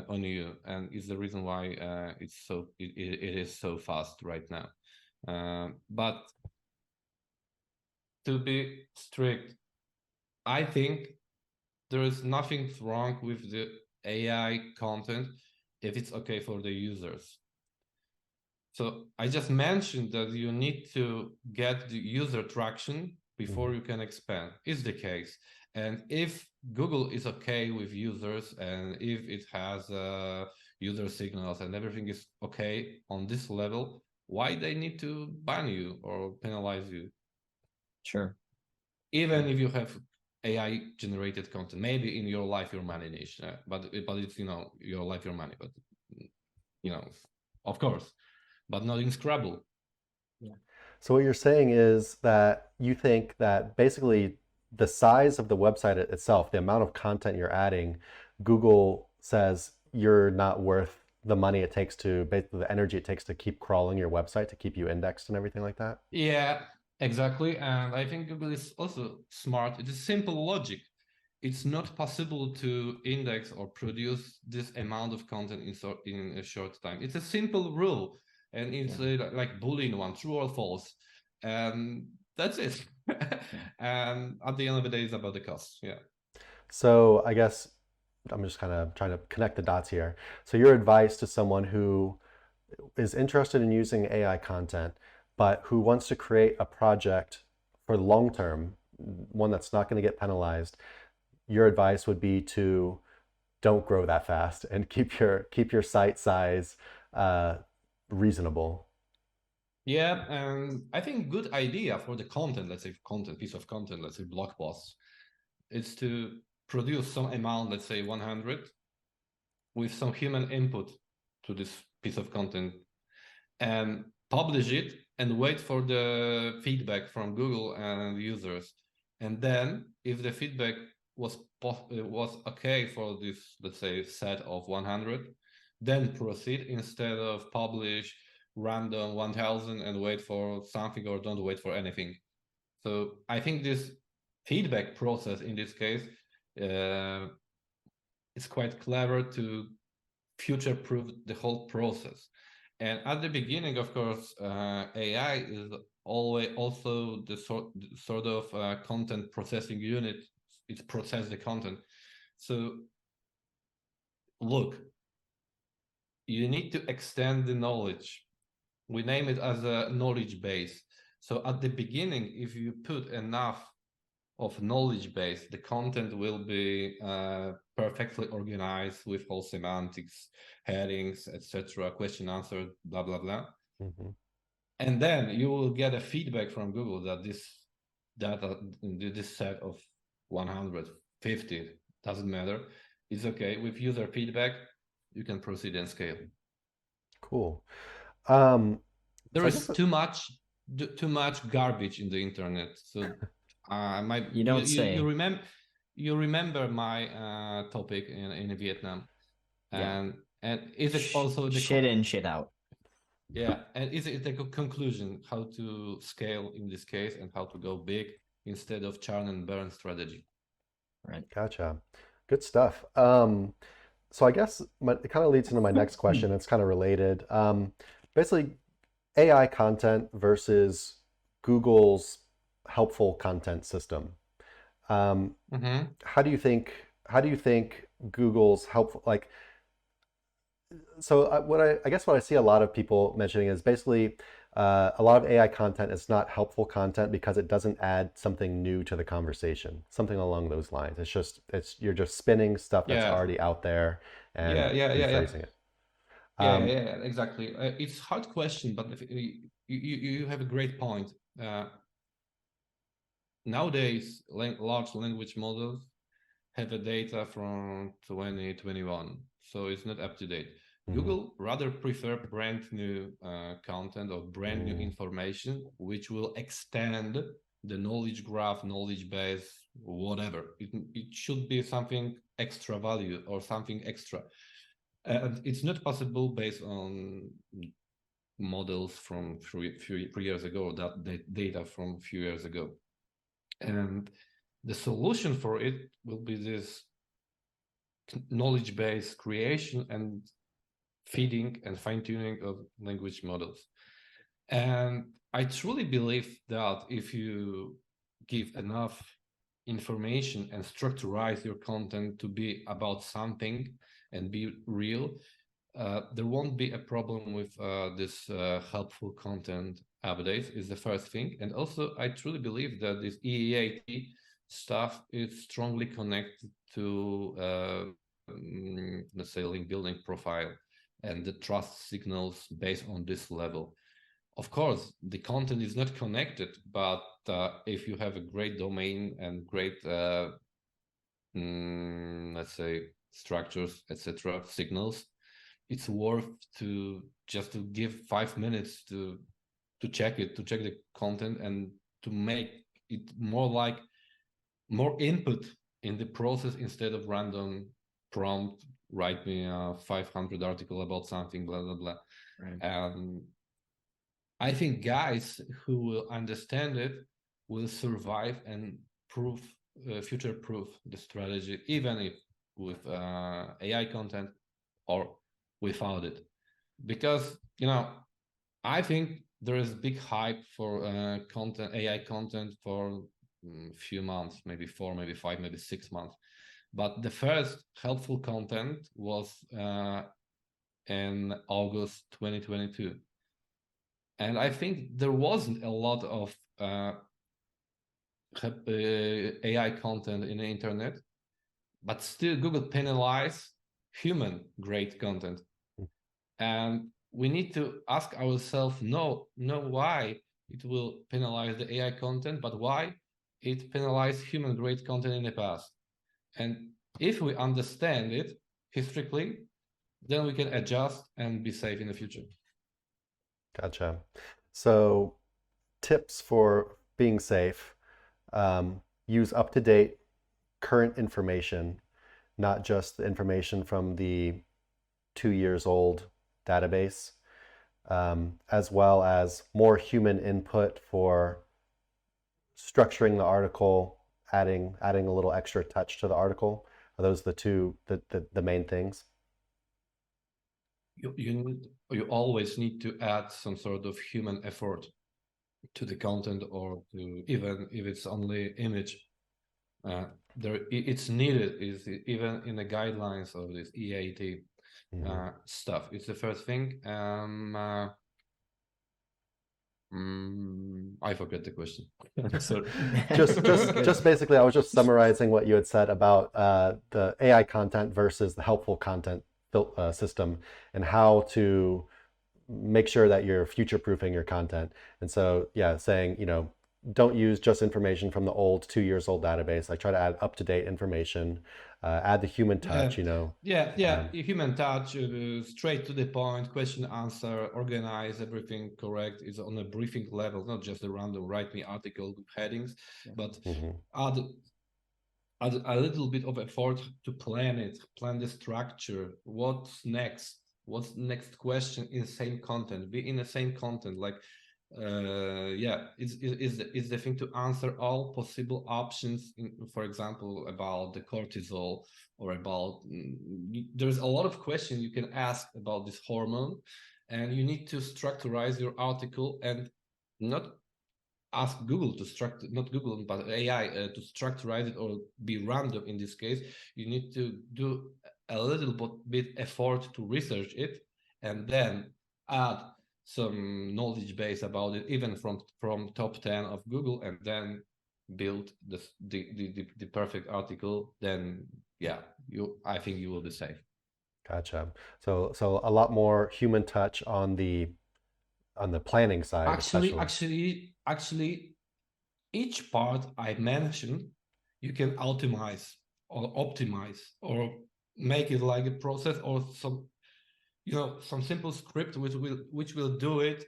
on you, and it's the reason why it is so fast right now. But to be strict, I think there is nothing wrong with the AI content if it's okay for the users. So I just mentioned that you need to get the user traction before you can expand. Is the case. And if Google is okay with users, and if it has user signals and everything is okay on this level, why they need to ban you or penalize you? Sure. Even if you have AI generated content, maybe in your life, your money niche, but it's, your life, your money, but, of course, but not in Scrabble. Yeah. So what you're saying is that you think that basically the size of the website itself, the amount of content you're adding, Google says you're not worth the money it takes to, basically the energy it takes to keep crawling your website, to keep you indexed and everything like that? Yeah, exactly. And I think Google is also smart. It is simple logic. It's not possible to index or produce this amount of content in a short time. It's a simple rule, and it's like Boolean one, true or false, and that's it. And at the end of the day, it's about the cost. Yeah. So I guess I'm just kind of trying to connect the dots here. So your advice to someone who is interested in using AI content, but who wants to create a project for long term, one that's not going to get penalized, your advice would be to don't grow that fast and keep your site size reasonable. Yeah, and I think good idea for the content, let's say piece of content, let's say blog post, is to produce some amount, let's say 100, with some human input to this piece of content, and publish it and wait for the feedback from Google and users. And then if the feedback was okay for this, let's say, set of 100, then proceed instead of publish random 1000 and wait for something or don't wait for anything. So I think this feedback process in this case is quite clever to future-proof the whole process. And at the beginning, of course, AI is always also the sort of content processing unit. It processes the content. So look, you need to extend the knowledge. We name it as a knowledge base. So at the beginning, if you put enough of knowledge base, the content will be perfectly organized with whole semantics, headings, etc., question answer, blah blah blah. Mm-hmm. And then you will get a feedback from Google that this data, this set of 150, doesn't matter, it's okay. With user feedback, you can proceed and scale. Cool. There is too much garbage in the internet. So you remember my topic in Vietnam, and is it also the shit in, shit out? Yeah, and is it the conclusion how to scale in this case and how to go big instead of churn and burn strategy? Right. Gotcha. Good stuff. So I guess it kind of leads into my next question. It's kind of related. Basically, AI content versus Google's helpful content system. How do you think Google's helpful, like, so I guess what I see a lot of people mentioning is basically a lot of AI content is not helppful content because it doesn't add something new to the conversation, something along those lines. You're just spinning stuff that's already out there and rephrasing it. Yeah, exactly. It's a hard question, but you have a great point. Nowadays, large language models have the data from 2021, so it's not up to date. Mm-hmm. Google rather prefer brand new content or brand new information, which will extend the knowledge graph, knowledge base, whatever. It should be something extra value or something extra. And it's not possible based on models from few years ago, that data from a few years ago. And the solution for it will be this knowledge-based creation and feeding and fine-tuning of language models. And I truly believe that if you give enough information and structurize your content to be about something and be real, there won't be a problem with this helpful content updates is the first thing. And also, I truly believe that this EAT stuff is strongly connected to, let's say, link building profile and the trust signals based on this level. Of course, the content is not connected, but if you have a great domain and great, let's say, structures, etc., signals, it's worth to give 5 minutes to check it, to check the content, and to make it more input in the process instead of random prompt, write me a 500 article about something, blah, blah, blah. Right. I think guys who will understand it will survive and future-proof the strategy, even if with AI content or without it. Because, I think there is big hype for AI content for a few months, maybe 4, maybe 5, maybe 6 months. But the first helpful content was in August 2022. And I think there wasn't a lot of AI content in the internet, but still Google penalized human grade content. And we need to ask ourselves, no, why it will penalize the AI content, but why it penalized human grade content in the past. And if we understand it historically, then we can adjust and be safe in the future. Gotcha. So tips for being safe, use up-to-date current information, not just the information from the 2 years old database, as well as more human input for structuring the article, adding a little extra touch to the article. Are those the main things? You always need to add some sort of human effort to the content, or to, even if it's only image, it's needed, is even in the guidelines of this EAT stuff. It's the first thing. I forget the question. Sorry. just basically, I was just summarizing what you had said about the AI content versus the helpful content system, and how to make sure that you're future-proofing your content. And so, yeah, saying, don't use just information from the old 2 years old database. I try to add up-to-date information, add the human touch, Human touch, straight to the point, question, answer, organize everything correct. Is on a briefing level, not just a random write me article with headings, but add a little bit of effort to plan the structure. What's next question in the same content, be in the same content, like is the thing to answer all possible options, for example, about the cortisol, or about there's a lot of questions you can ask about this hormone, and you need to structurize your article and not ask Google to not Google, but AI to structurize it, or be random in this case. You need to do a little bit effort to research it, and then add some knowledge base about it, even from top 10 of Google, and then build the perfect article. Then I think you will be safe. Gotcha. So a lot more human touch on the planning side. Actually, each part I mentioned, you can optimize or make it like a process, or some simple script which will do it,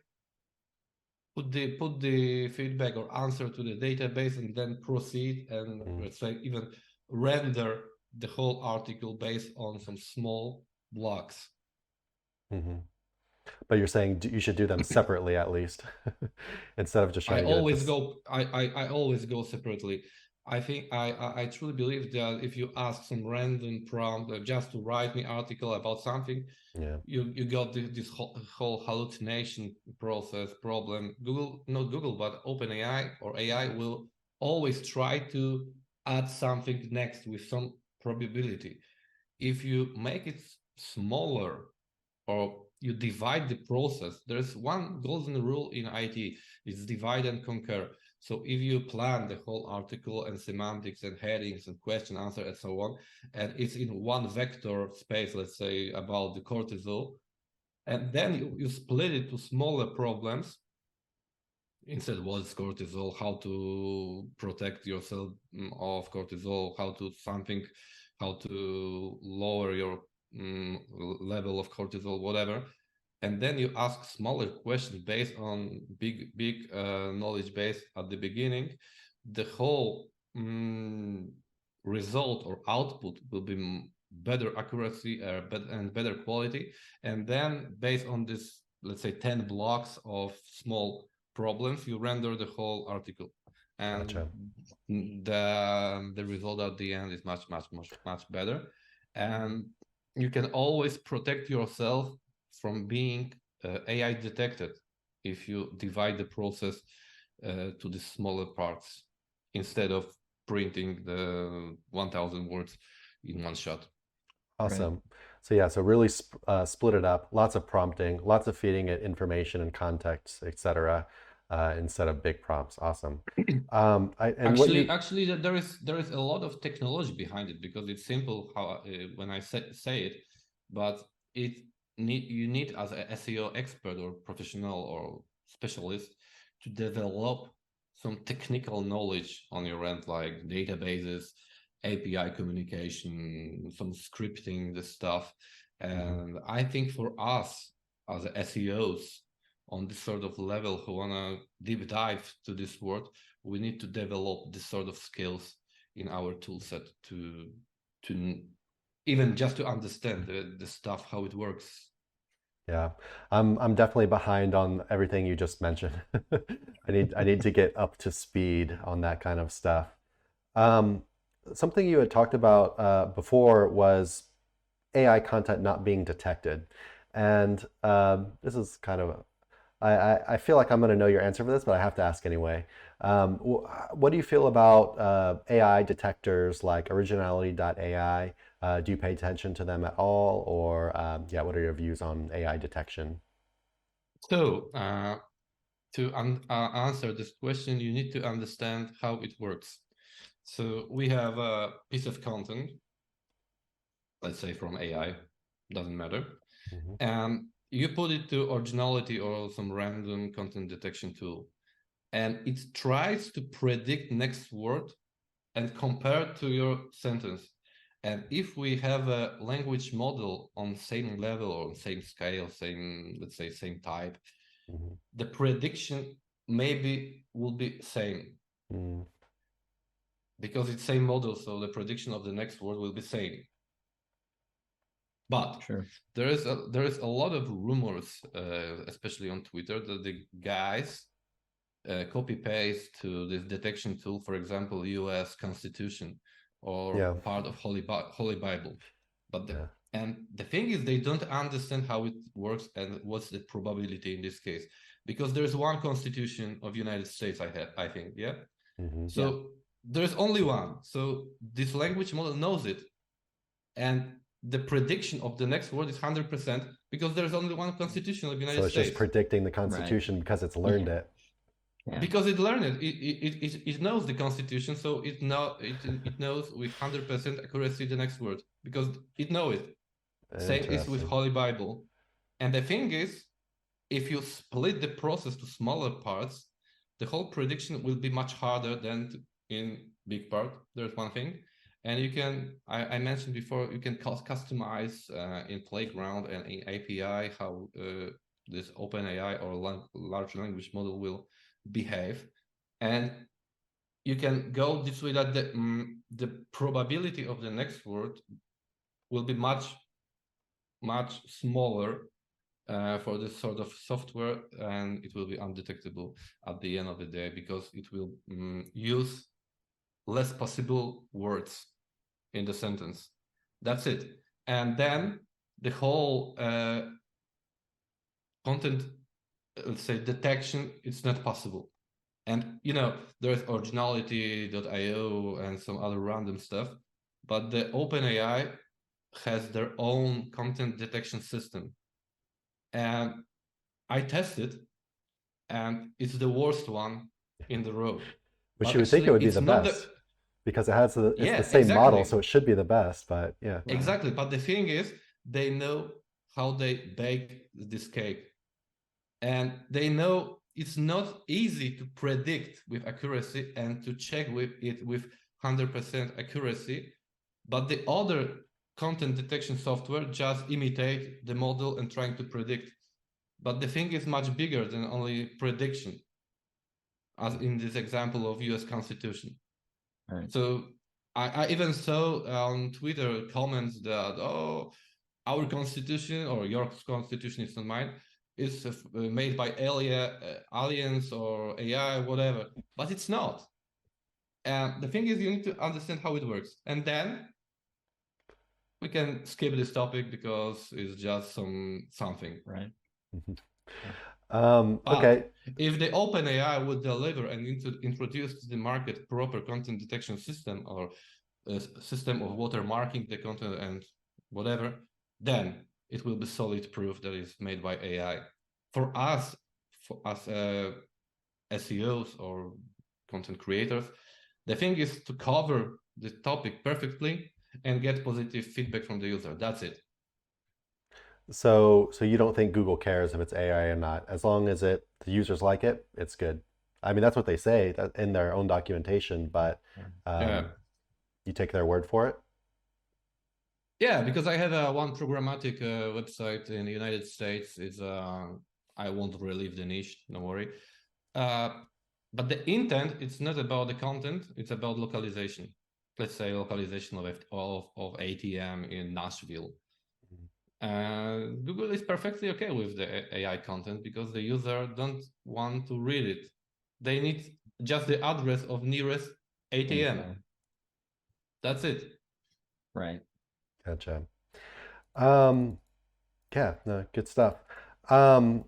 put the feedback or answer to the database, and then proceed and let's say even render the whole article based on some small blocks. But you're saying you should do them separately, at least, instead of just trying to I always go separately. I think I truly believe that if you ask some random prompt just to write me article about something, you got this whole hallucination process problem. Not Google, but OpenAI or AI will always try to add something next with some probability. If you make it smaller, or you divide the process. There's one golden rule in IT, it's divide and conquer. So if you plan the whole article and semantics and headings and question, answer, and so on, and it's in one vector space, let's say about the cortisol, and then you split it to smaller problems, instead what's cortisol, how to protect yourself of cortisol, how to lower your level of cortisol, whatever. And then you ask smaller questions based on big knowledge base at the beginning. The whole result or output will be better accuracy and better quality. And then based on this, let's say 10 blocks of small problems, you render the whole article. And Gotcha. the result at the end is much better. And you can always protect yourself from being AI detected if you divide the process to the smaller parts instead of printing the 1,000 words in one shot. Awesome. Right. So yeah, so really split it up, lots of prompting, lots of feeding it information and context, etc., instead of big prompts. Awesome. Actually, there is a lot of technology behind it, because it's simple how when I say it, but you need as a SEO expert or professional or specialist to develop some technical knowledge on your end, like databases, API communication, some scripting, this stuff. And I think for us as SEOs on this sort of level who want to deep dive to this world, we need to develop this sort of skills in our tool set to even just to understand the stuff, how it works. Yeah, I'm definitely behind on everything you just mentioned. I need to get up to speed on that kind of stuff. Something you had talked about before was AI content not being detected, and this is kind of I feel like I'm going to know your answer for this, but I have to ask anyway. What do you feel about AI detectors like Originality.ai? Do you pay attention to them at all, or yeah, what are your views on AI detection? So to answer this question, you need to understand how it works. So we have a piece of content, let's say from AI, doesn't matter, and you put it to Originality or some random content detection tool, and it tries to predict next word and compare to your sentence. And if we have a language model on same level or same scale, same, let's say, same type, the prediction maybe will be same. Because it's same model, so the prediction of the next word will be same. But Sure. there is a lot of rumors, especially on Twitter, that the guys copy paste to this detection tool, for example, US Constitution or part of Holy Bible. But and the thing is, they don't understand how it works and what's the probability in this case, because there's one Constitution of United States, I think, yeah. So there's only one. So this language model knows it, and the prediction of the next word is 100% because there's only one Constitution of the United States. So it's just predicting the Constitution because it's learned it. Yeah. Because it learned it. It knows the Constitution, so it knows with 100% accuracy the next word because it knows it. Same is with Holy Bible. And the thing is, if you split the process to smaller parts, the whole prediction will be much harder than in big part. There's one thing. And you can, I mentioned before, you can customize in Playground and in API how this OpenAI or large language model will behave. And you can go this way that the probability of the next word will be much smaller for this sort of software, and it will be undetectable at the end of the day because it will use less possible words in the sentence. That's it. And then the whole content, let's say, detection, it's not possible. And there's Originality.io and some other random stuff, but the OpenAI has their own content detection system. And I tested, and it's the worst one in the row. Which But you would think it actually, would be it's the not best because it's the yeah, same model, exactly. so it should be the best. But yeah, Exactly. But the thing is, they know how they bake this cake. And they know it's not easy to predict with accuracy and to check with it with 100% accuracy. But the other content detection software just imitate the model and trying to predict. But the thing is much bigger than only prediction, as in this example of US Constitution. Right. So I even saw on Twitter comments that, oh, our constitution or your constitution is not mine, is made by aliens or AI, whatever, but it's not. And the thing is, you need to understand how it works. And then we can skip this topic because it's just something. Right. Okay. If the OpenAI would deliver and introduce to the market proper content detection system or a system of watermarking the content and whatever, then it will be solid proof that it's made by AI. For us, as SEOs or content creators, the thing is to cover the topic perfectly and get positive feedback from the user. That's it. So you don't think Google cares if it's AI or not? As long as the users like it, it's good. I mean, that's what they say that in their own documentation, but you take their word for it? Yeah, because I have one programmatic website in the United States. It's I won't relieve the niche, don't worry. But the intent, it's not about the content, it's about localization. Let's say localization of ATM in Nashville. Google is perfectly okay with the AI content because the user don't want to read it. They need just the address of nearest ATM. Okay. That's it. Right. Gotcha. Yeah, no, good stuff. I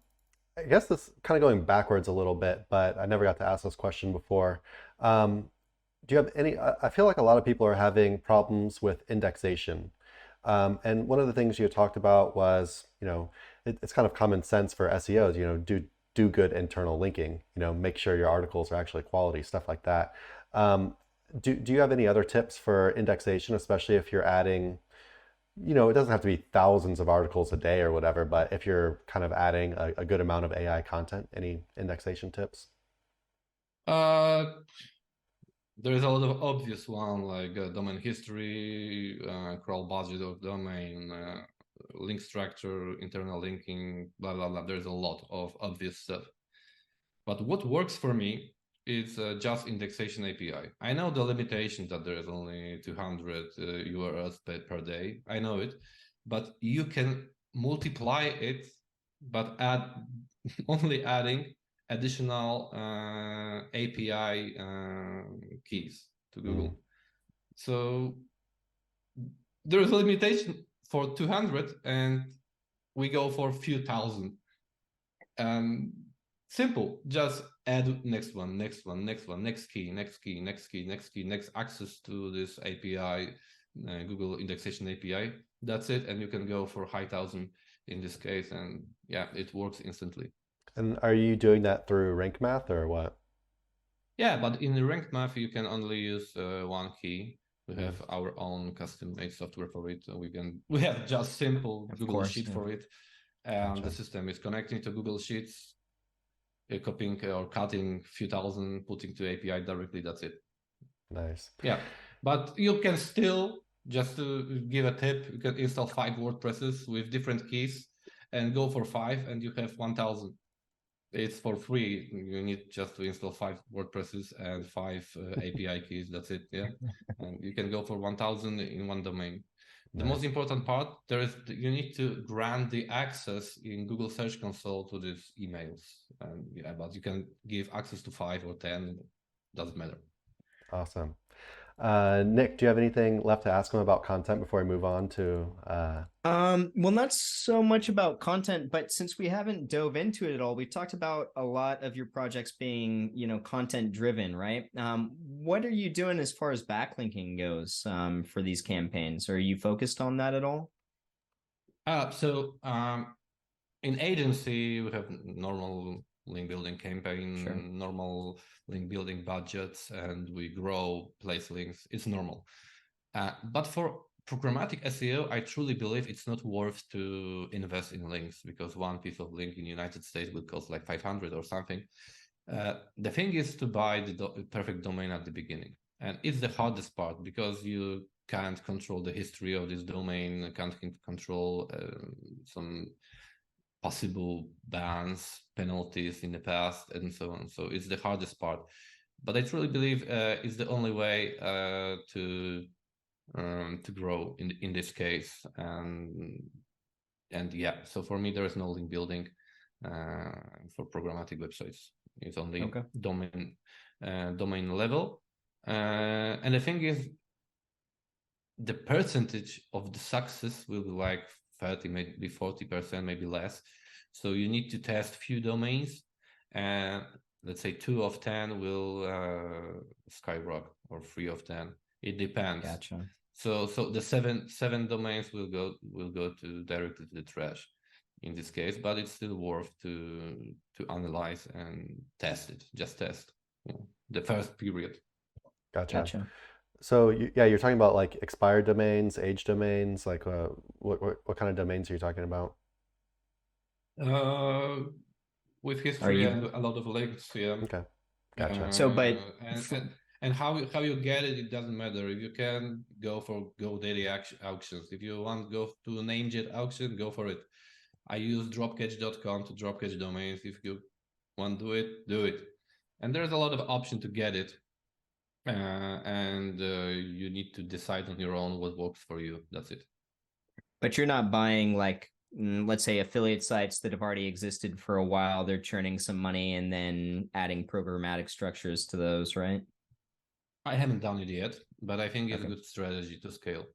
guess this kind of going backwards a little bit, but I never got to ask this question before. Do you have any, I feel like a lot of people are having problems with indexation. And one of the things you talked about was, it's kind of common sense for SEOs, do good internal linking, make sure your articles are actually quality, stuff like that. Do you have any other tips for indexation, especially if you're adding, it doesn't have to be thousands of articles a day or whatever, but if you're kind of adding a good amount of AI content, any indexation tips? There is a lot of obvious one like domain history, crawl budget of domain, link structure, internal linking, blah, blah, blah. There's a lot of obvious stuff. But what works for me is just indexation API. I know the limitation that there is only 200 URLs per day. I know it, but you can multiply it, but only adding additional API keys to Google. So there is a limitation for 200 and we go for a few thousand. Simple, just add next one, next one, next one, next key, next key, next key, next key, next access to this API, Google indexation API. That's it. And you can go for high thousand in this case. And yeah, it works instantly. And are you doing that through rank math or what? Yeah, but in the ranked math, you can only use one key. We have our own custom-made software for it. We have just simple Google Sheet for it. And the system is connecting to Google Sheets, copying or cutting a few thousand, putting to API directly. That's it. Nice. Yeah, but you can still, just to give a tip, you can install 5 WordPresses with different keys and go for 5 and you have 1,000. It's for free. You need just to install 5 WordPresses and 5 API keys. That's it. Yeah, and you can go for 1,000 in one domain. The most important part, you need to grant the access in Google Search Console to these emails. And yeah, but you can give access to 5 or 10. Doesn't matter. Awesome. Nick, do you have anything left to ask him about content before I move on to? Well, not so much about content, but since we haven't dove into it at all, we've talked about a lot of your projects being, content driven, right? What are you doing as far as backlinking goes for these campaigns? Are you focused on that at all? in agency, we have normal link building campaign, Sure. normal link building budgets, and we grow, place links. It's normal. But for programmatic SEO, I truly believe it's not worth to invest in links, because one piece of link in the United States will cost like 500 or something. The thing is to buy the perfect domain at the beginning. And it's the hardest part, because you can't control the history of this domain, can't control some possible bans, penalties in the past, and so on. So it's the hardest part. But I truly believe it's the only way to grow in this case. And yeah, so for me, there is no link building for programmatic websites. It's only domain level. And the thing is, the percentage of the success will be like 30, maybe 40%, maybe less. So you need to test few domains, and let's say 2 of 10 will skyrocket, or 3 of 10. It depends. Gotcha. So the seven domains will go to directly to the trash in this case, but it's still worth to analyze and test it. Just test the first period. Gotcha. So you're talking about like expired domains, age domains, like what kind of domains are you talking about? With history and a lot of links, yeah. Okay, gotcha. So, but and how you get it, it doesn't matter. If you can go for GoDaddy auctions, if you want to go to a namejet auction, go for it. I use dropcatch.com to dropcatch domains. If you want to do it. And there's a lot of option to get it. And you need to decide on your own what works for you. That's it. But you're not buying, like, let's say, affiliate sites that have already existed for a while. They're churning some money and then adding programmatic structures to those, right? I haven't done it yet, but I think it's a good strategy to scale.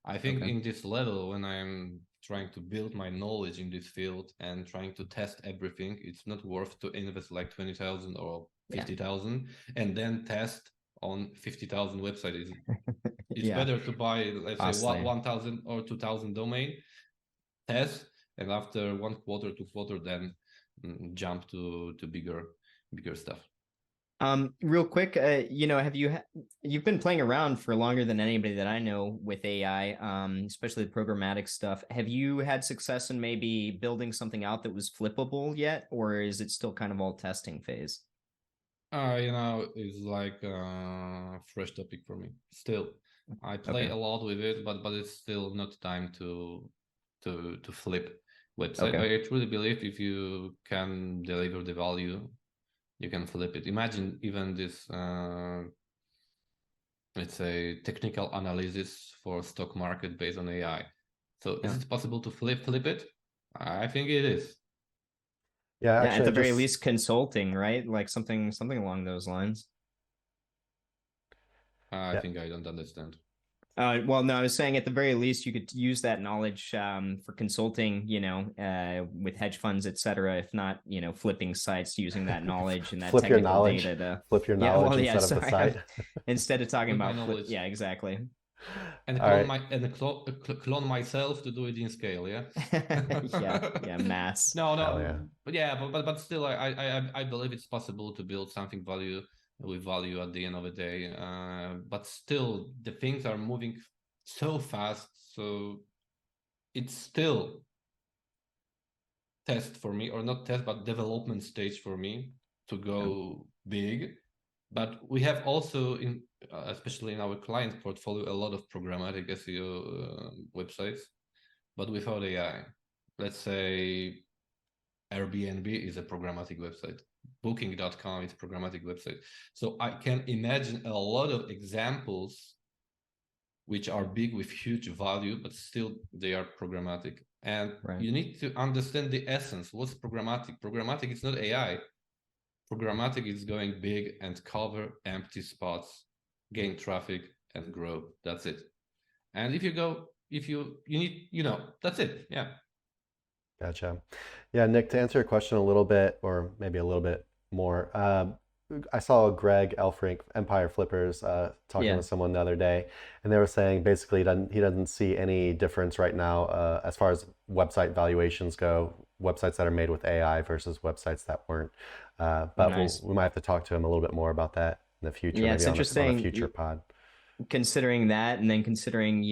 I think in this level, when I'm trying to build my knowledge in this field and trying to test everything, it's not worth to invest like 20,000 or 50,000 and then test on 50,000 websites. It's better to buy, let's say, 1,000 or 2,000 domain, test, and after 1 quarter, 2 quarter, then jump to bigger stuff. Real quick, you've been playing around for longer than anybody that I know with AI, especially the programmatic stuff. Have you had success in maybe building something out that was flippable yet, or is it still kind of all testing phase? It's like a fresh topic for me. Still, I play a lot with it, but it's still not time to flip website. I truly believe if you can deliver the value, you can flip it. Imagine even this, let's say, technical analysis for stock market based on AI. So is it possible to flip it? I think it is. Yeah, actually, at the very least, consulting, right? Like something along those lines. I think I don't understand. Well, no, I was saying at the very least, you could use that knowledge for consulting, with hedge funds, et cetera. If not, flipping sites using that knowledge and that flip technical your knowledge, data to flip your knowledge instead of the site. Instead of talking about exactly. And clone myself to do it in scale, yeah. Mass. No, but still, I believe it's possible to build something with value at the end of the day. But still, the things are moving so fast, so it's still test for me, or not test, but development stage for me to go big. But we have also, especially in our client portfolio, a lot of programmatic SEO websites, but without AI. Let's say Airbnb is a programmatic website. Booking.com is a programmatic website. So I can imagine a lot of examples which are big with huge value, but still they are programmatic. And you need to understand the essence. What's programmatic? Programmatic is not AI. Programmatic is going big and cover empty spots, gain traffic and grow. That's it. And if you need, that's it. Yeah. Gotcha. Yeah, Nick, to answer your question a little bit, or maybe a little bit more, I saw Greg Elfrink, Empire Flippers, talking with someone the other day, and they were saying basically he doesn't see any difference right now as far as website valuations go websites that are made with AI versus websites that weren't. But Nice. we might have to talk to him a little bit more about that in the future, Yeah, maybe it's on a interesting. future pod. Considering that, and then considering,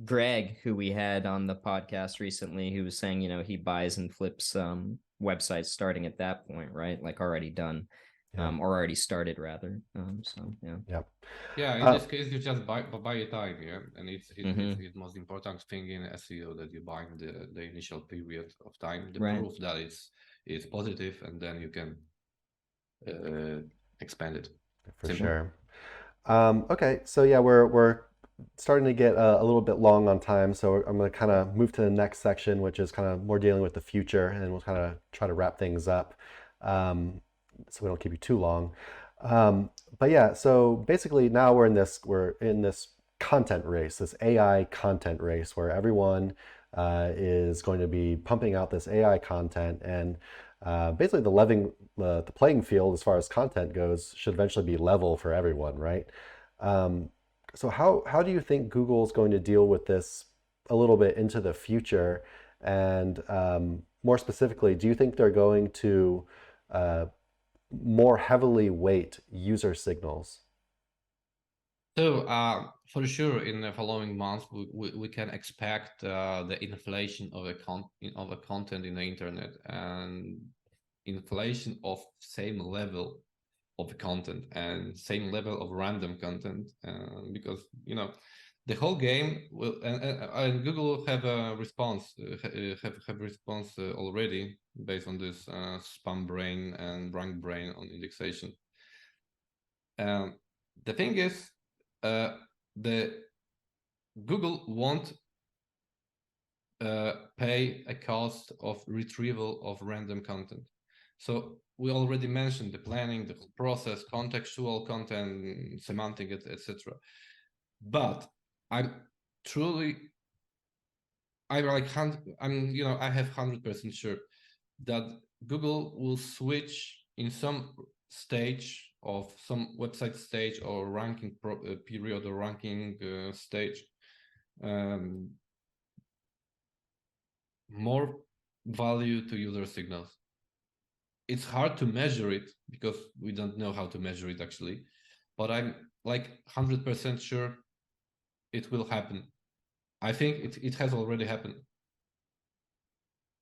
Greg, who we had on the podcast recently, who was saying, he buys and flips websites starting at that point, right? Like already done, Yeah. or already started rather. So yeah. Yep. Yeah, in this case, you just buy a time, yeah, and it's Mhm. the most important thing in SEO, that you buy the initial period of time, the Right. proof that it's positive, and then you can expand it. For Simple. sure. Okay, so yeah, we're starting to get a little bit long on time, so I'm going to kind of move to the next section, which is kind of more dealing with the future, and we'll kind of try to wrap things up, so we don't keep you too long. But yeah, so basically now we're in this content race, this AI content race, where everyone is going to be pumping out this AI content, and basically the playing field as far as content goes should eventually be level for everyone, right? So how do you think Google's going to deal with this a little bit into the future? And more specifically, do you think they're going to more heavily weight user signals? So for sure, in the following months, we can expect the inflation of a content in the internet, and inflation of same level of content and same level of random content, because the whole game will, and Google have a response, have response already based on this spam brain and rank brain on indexation. The thing is, the Google won't pay a cost of retrieval of random content. So we already mentioned the planning, the whole process, contextual content, semantic, etc. But I have 100% sure that Google will switch in some stage of some website stage or ranking period or ranking stage, more value to user signals. It's hard to measure it because we don't know how to measure it actually, but I'm like 100% sure it will happen. I think it has already happened,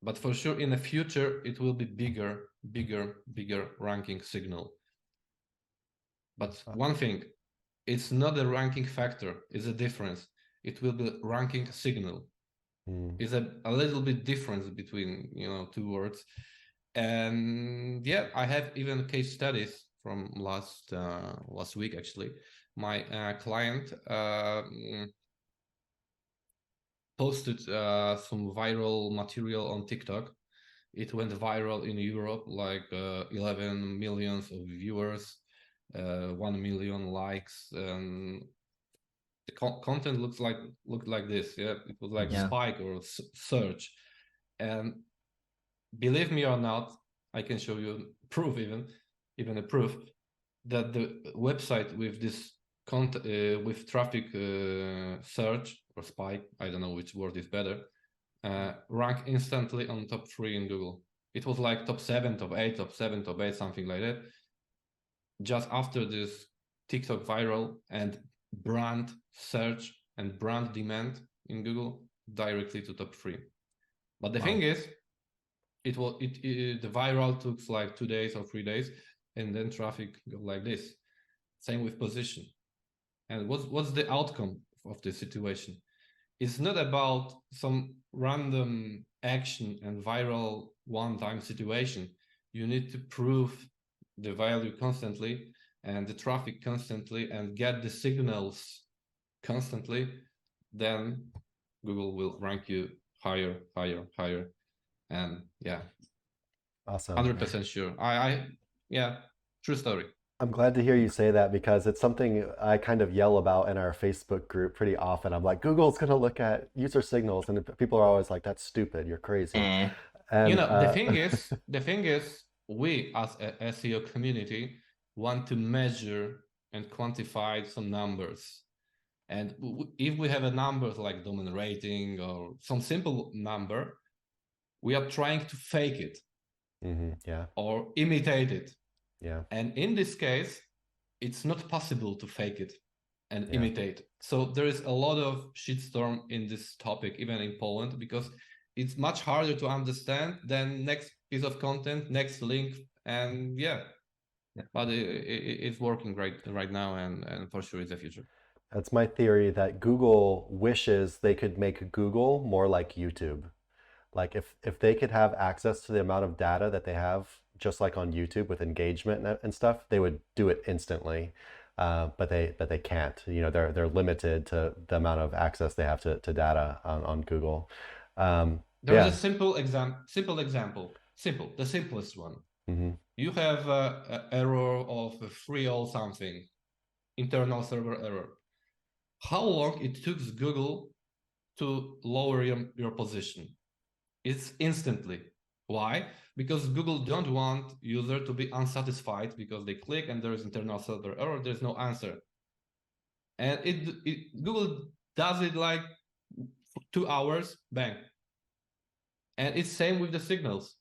but for sure in the future it will be bigger ranking signal. But one thing, it's not a ranking factor, it's a difference. It will be ranking signal. Is a little bit difference between two words. And yeah, I have even case studies from last week actually. My client posted some viral material on TikTok. It went viral in Europe, like 11 millions of viewers, 1 million likes. The content looked like this. Yeah, it was like spike or search. And believe me or not, I can show you proof, even a proof that the website with this with traffic search or spike, I don't know which word is better, rank instantly on top 3 in Google. It was like top 7, top 8, top 7, top 8, something like that. Just after this TikTok viral and brand search and brand demand in Google, directly to top 3. But the thing is, the viral took like 2 days or 3 days, and then traffic go like this. Same with position. And what's the outcome of this situation? It's not about some random action and viral one-time situation. You need to prove the value constantly and the traffic constantly and get the signals constantly. Then Google will rank you higher. And yeah, Awesome. 100% sure. Yeah, true story. I'm glad to hear you say that because it's something I kind of yell about in our Facebook group pretty often. I'm like, Google's going to look at user signals, and people are always like, "That's stupid. You're crazy." And the thing is, we as a SEO community want to measure and quantify some numbers. And if we have a number like domain rating or some simple number, we are trying to fake it Yeah. or imitate it. Yeah. And in this case, it's not possible to fake it and Yeah. imitate. So there is a lot of shitstorm in this topic, even in Poland, because it's much harder to understand than next piece of content, next link, and but it's working right now, and for sure it's the future. That's my theory, that Google wishes they could make Google more like YouTube. Like if they could have access to the amount of data that they have, just like on YouTube with engagement and stuff, they would do it instantly. But they can't. You know, they're limited to the amount of access they have to data on Google. There's a simple example, the simplest one. You have an error of a free or something, internal server error. How long it took Google to lower your position? It's instantly. Why? Because Google don't want user to be unsatisfied because they click and there is internal server error, there's no answer. And Google does it like 2 hours, bang. And it's same with the signals.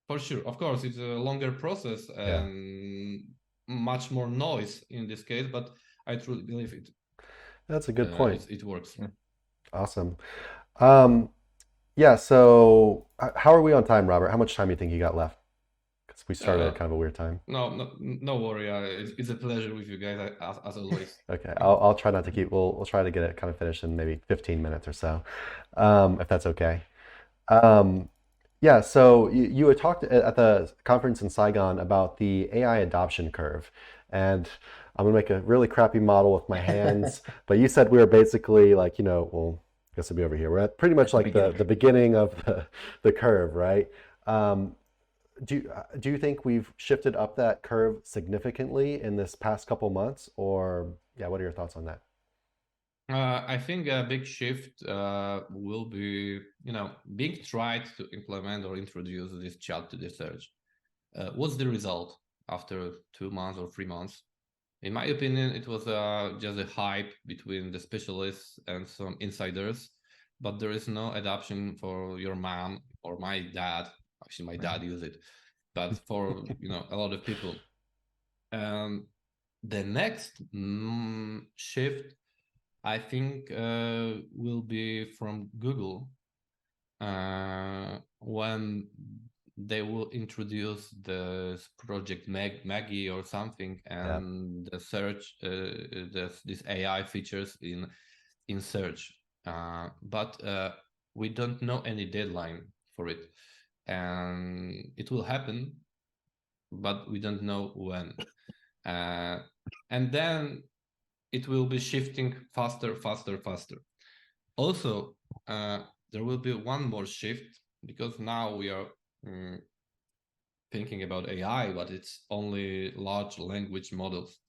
For sure. Of course, it's a longer process and much more noise in this case, but I truly believe it. That's a good point. It works. Awesome. Yeah, so how are we on time, Robert? How much time do you think you got left? Because we started at kind of a weird time. No worry. It's a pleasure with you guys, as always. Okay, I'll try not to keep, we'll try to get it kind of finished in maybe 15 minutes or so, if that's okay. Yeah, so you had talked at the conference in Saigon about the AI adoption curve, and I'm gonna make a really crappy model with my hands, but you said we were basically like, you know, well, I guess it'll be over here. We're at pretty much like the beginning of the curve, right? Do you think we've shifted up that curve significantly in this past couple months, or yeah, what are your thoughts on that? I think a big shift will be, being tried to implement or introduce this chat to the search. What's the result after 2 months or 3 months? In my opinion, it was just a hype between the specialists and some insiders, but there is no adoption for your mom or my dad. Actually, my dad used it, but for a lot of people. The next shift, I think, will be from Google when they will introduce the project Maggie or something, and the search this AI features in search, but we don't know any deadline for it, and it will happen, but we don't know when, and then it will be shifting faster. Also, there will be one more shift, because now we are thinking about AI, but it's only large language models.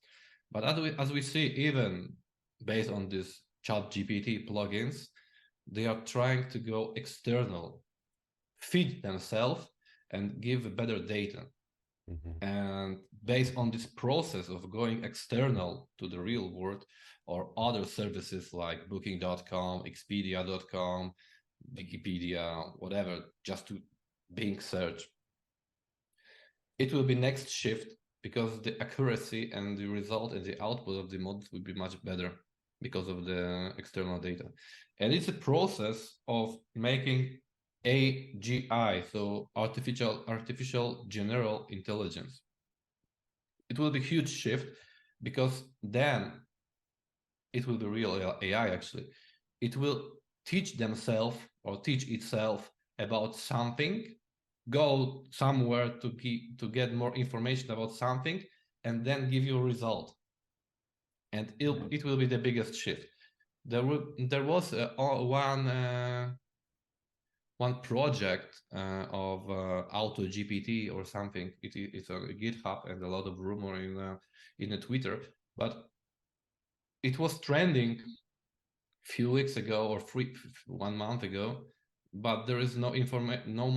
But as we see, even based on these ChatGPT plugins, they are trying to go external, feed themselves, and give better data. And based on this process of going external to the real world, or other services like booking.com, expedia.com, Wikipedia, whatever, just to Bing search, it will be next shift, because the accuracy and the result and the output of the models will be much better because of the external data. And it's a process of making AGI, so artificial general intelligence. It will be a huge shift, because then it will be real AI. Actually, it will teach themselves or teach itself about something, go somewhere to get more information about something, and then give you a result. And it will be the biggest shift. There was one project of Auto GPT or something. It's on GitHub and a lot of rumor in the Twitter, but it was trending a few weeks ago or 1 month ago, but there is no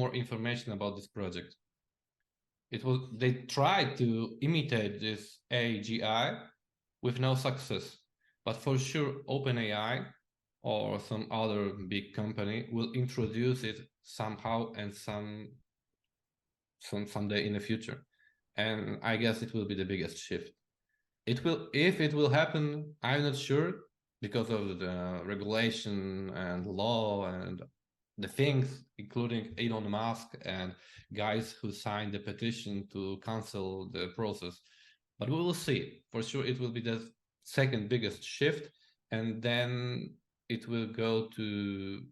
more information about this project. They tried to imitate this AGI with no success, but for sure OpenAI or some other big company will introduce it somehow and someday in the future. And I guess it will be the biggest shift. If it will happen, I'm not sure, because of the regulation and law and the things, including Elon Musk and guys who signed the petition to cancel the process. But we will see. For sure, it will be the second biggest shift, and then it will go to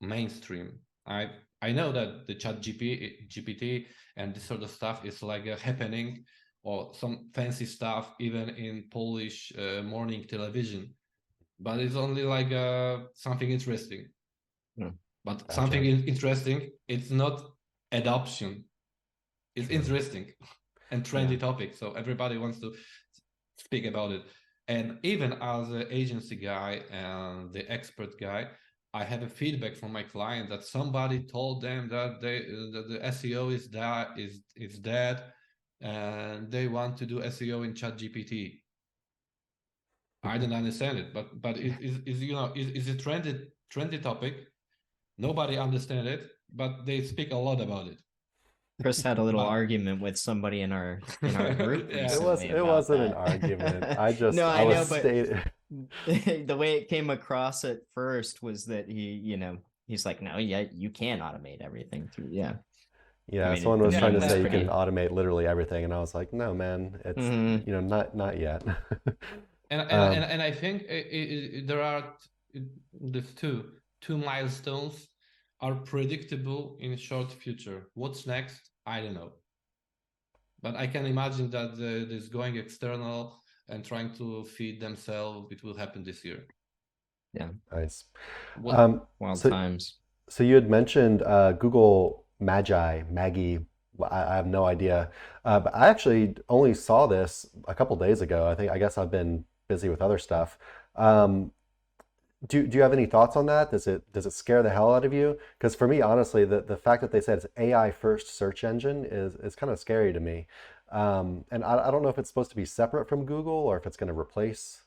mainstream. I know that the GPT and this sort of stuff is like happening, or some fancy stuff even in Polish morning television, but it's only like something interesting. But Gotcha. something interesting, it's not adoption. It's interesting and trendy topic, so everybody wants to speak about it. And even as an agency guy and the expert guy, I have a feedback from my client that somebody told them that the SEO is dead, and they want to do SEO in ChatGPT. I don't understand it, but it is a trendy topic. Nobody understands it, but they speak a lot about it. Chris had a little argument with somebody in our group Yeah. recently. It wasn't an argument. I was stating. The way it came across at first was that he's like, no, yeah, you can automate everything through. Yeah. Yeah, I mean, someone was the trying to meme say was you can pretty- automate literally everything, and I was like, no, man, it's not yet. And I think there are these two milestones are predictable in short future. What's next? I don't know. But I can imagine that this going external and trying to feed themselves, it will happen this year. Yeah. Nice. Wild times. So you had mentioned Google Maggie. I have no idea, but I actually only saw this a couple days ago. I guess I've been busy with other stuff. Do you have any thoughts on that? Does it scare the hell out of you? Because for me, honestly, the fact that they said it's AI first search engine is kind of scary to me. And I don't know if it's supposed to be separate from Google or if it's going to replace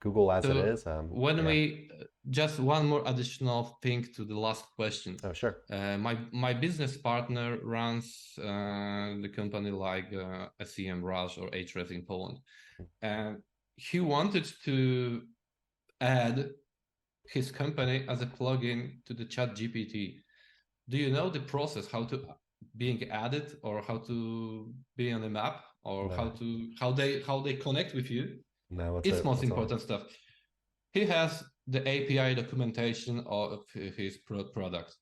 Google as it is. We just one more additional thing to the last question. Oh, sure. My business partner runs the company like SEM Rush or Ahrefs in Poland, and he wanted to add his company as a plugin to the ChatGPT. Do you know the process how to being added, or how to be on the map, or how they connect with you? No, it's most important stuff. He has the API documentation of his product,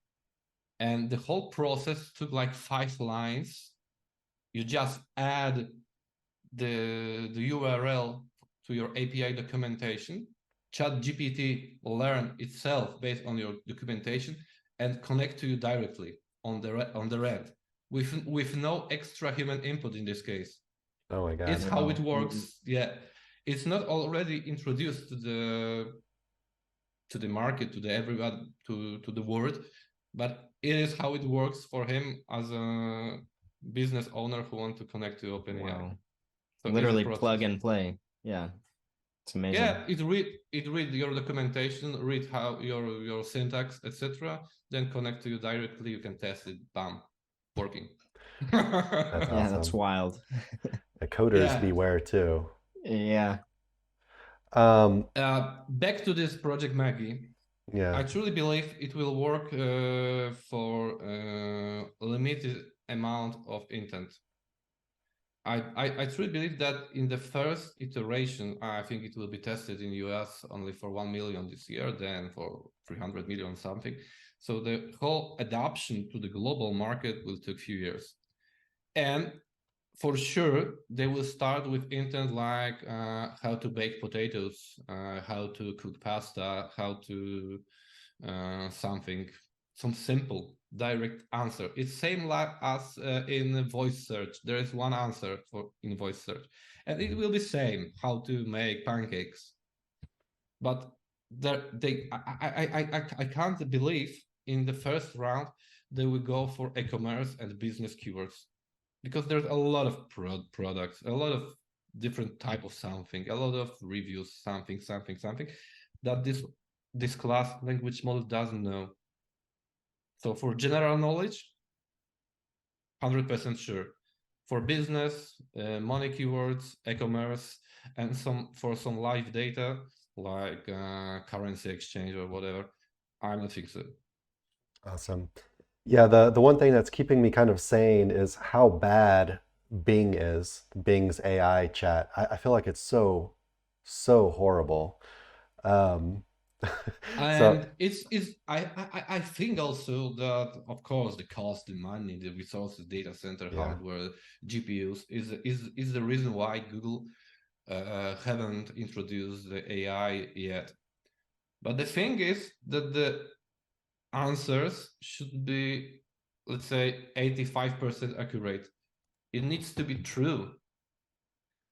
and the whole process took like 5 lines. You just add the URL to your API documentation. ChatGPT will learn itself based on your documentation and connect to you directly on the end with no extra human input in this case. Oh my God. It's how it works. Yeah. It's not already introduced to the market, to the everybody, to the world, but it is how it works for him as a business owner who want to connect to OpenAI. Wow. So literally plug and play. Yeah. It's amazing. Yeah, it read your documentation, read how your syntax, etc. Then connect to you directly. You can test it. Bam, working. That's awesome. Yeah, that's wild. The coders beware too. Yeah. Back to this project Maggie. Yeah. I truly believe it will work for a limited amount of intent. I truly believe that in the first iteration, I think it will be tested in US only for 1 million this year, then for 300 million something. So the whole adoption to the global market will take a few years. And for sure, they will start with intent like how to bake potatoes, how to cook pasta, how to some simple direct answer. It's same like as in voice search. There is one answer in voice search, and it will be same how to make pancakes. But I can't believe in the first round they will go for e-commerce and business keywords, because there's a lot of products, a lot of different type of something, a lot of reviews, something that this class language model doesn't know. So for general knowledge, 100% sure. For business, money keywords, e-commerce, and for some live data like currency exchange or whatever, I'm not think so. Awesome. Yeah, the one thing that's keeping me kind of sane is how bad Bing is, Bing's AI chat. I feel like it's so horrible. Um, so And I think also that of course the cost, the money, the resources, data center, yeah, hardware, GPUs is the reason why Google haven't introduced the AI yet. But the thing is that the answers should be, let's say, 85% accurate. It needs to be true.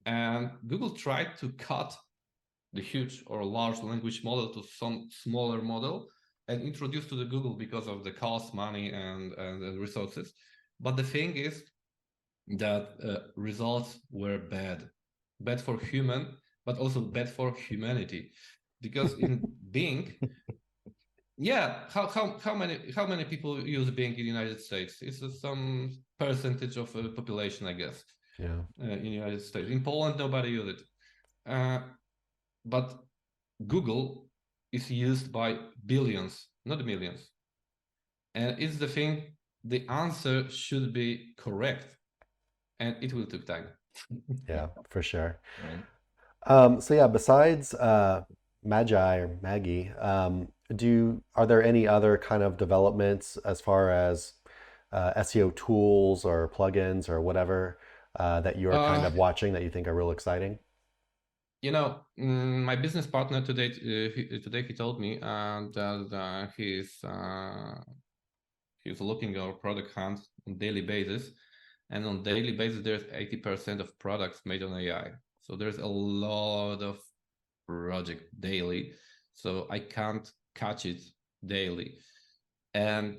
And Google tried to cut the huge or large language model to some smaller model and introduce to the Google because of the cost, money, and resources. But the thing is that results were bad for human, but also bad for humanity, because in Bing, yeah, how many people use Bing in the United States? It's some percentage of the population, I guess, yeah, in the United States. In Poland, nobody uses it. But Google is used by billions, not millions. And it's the thing, the answer should be correct. And it will take time. yeah, for sure. Right. So yeah, besides Magi or Maggie, are there any other kind of developments as far as SEO tools or plugins or whatever that you're kind Uh, of watching that you think are real exciting? My business partner today he told me that he's looking at our product hunt on daily basis, and on daily basis there's 80% of products made on AI. So there's a lot of project daily, so I can't catch it daily. And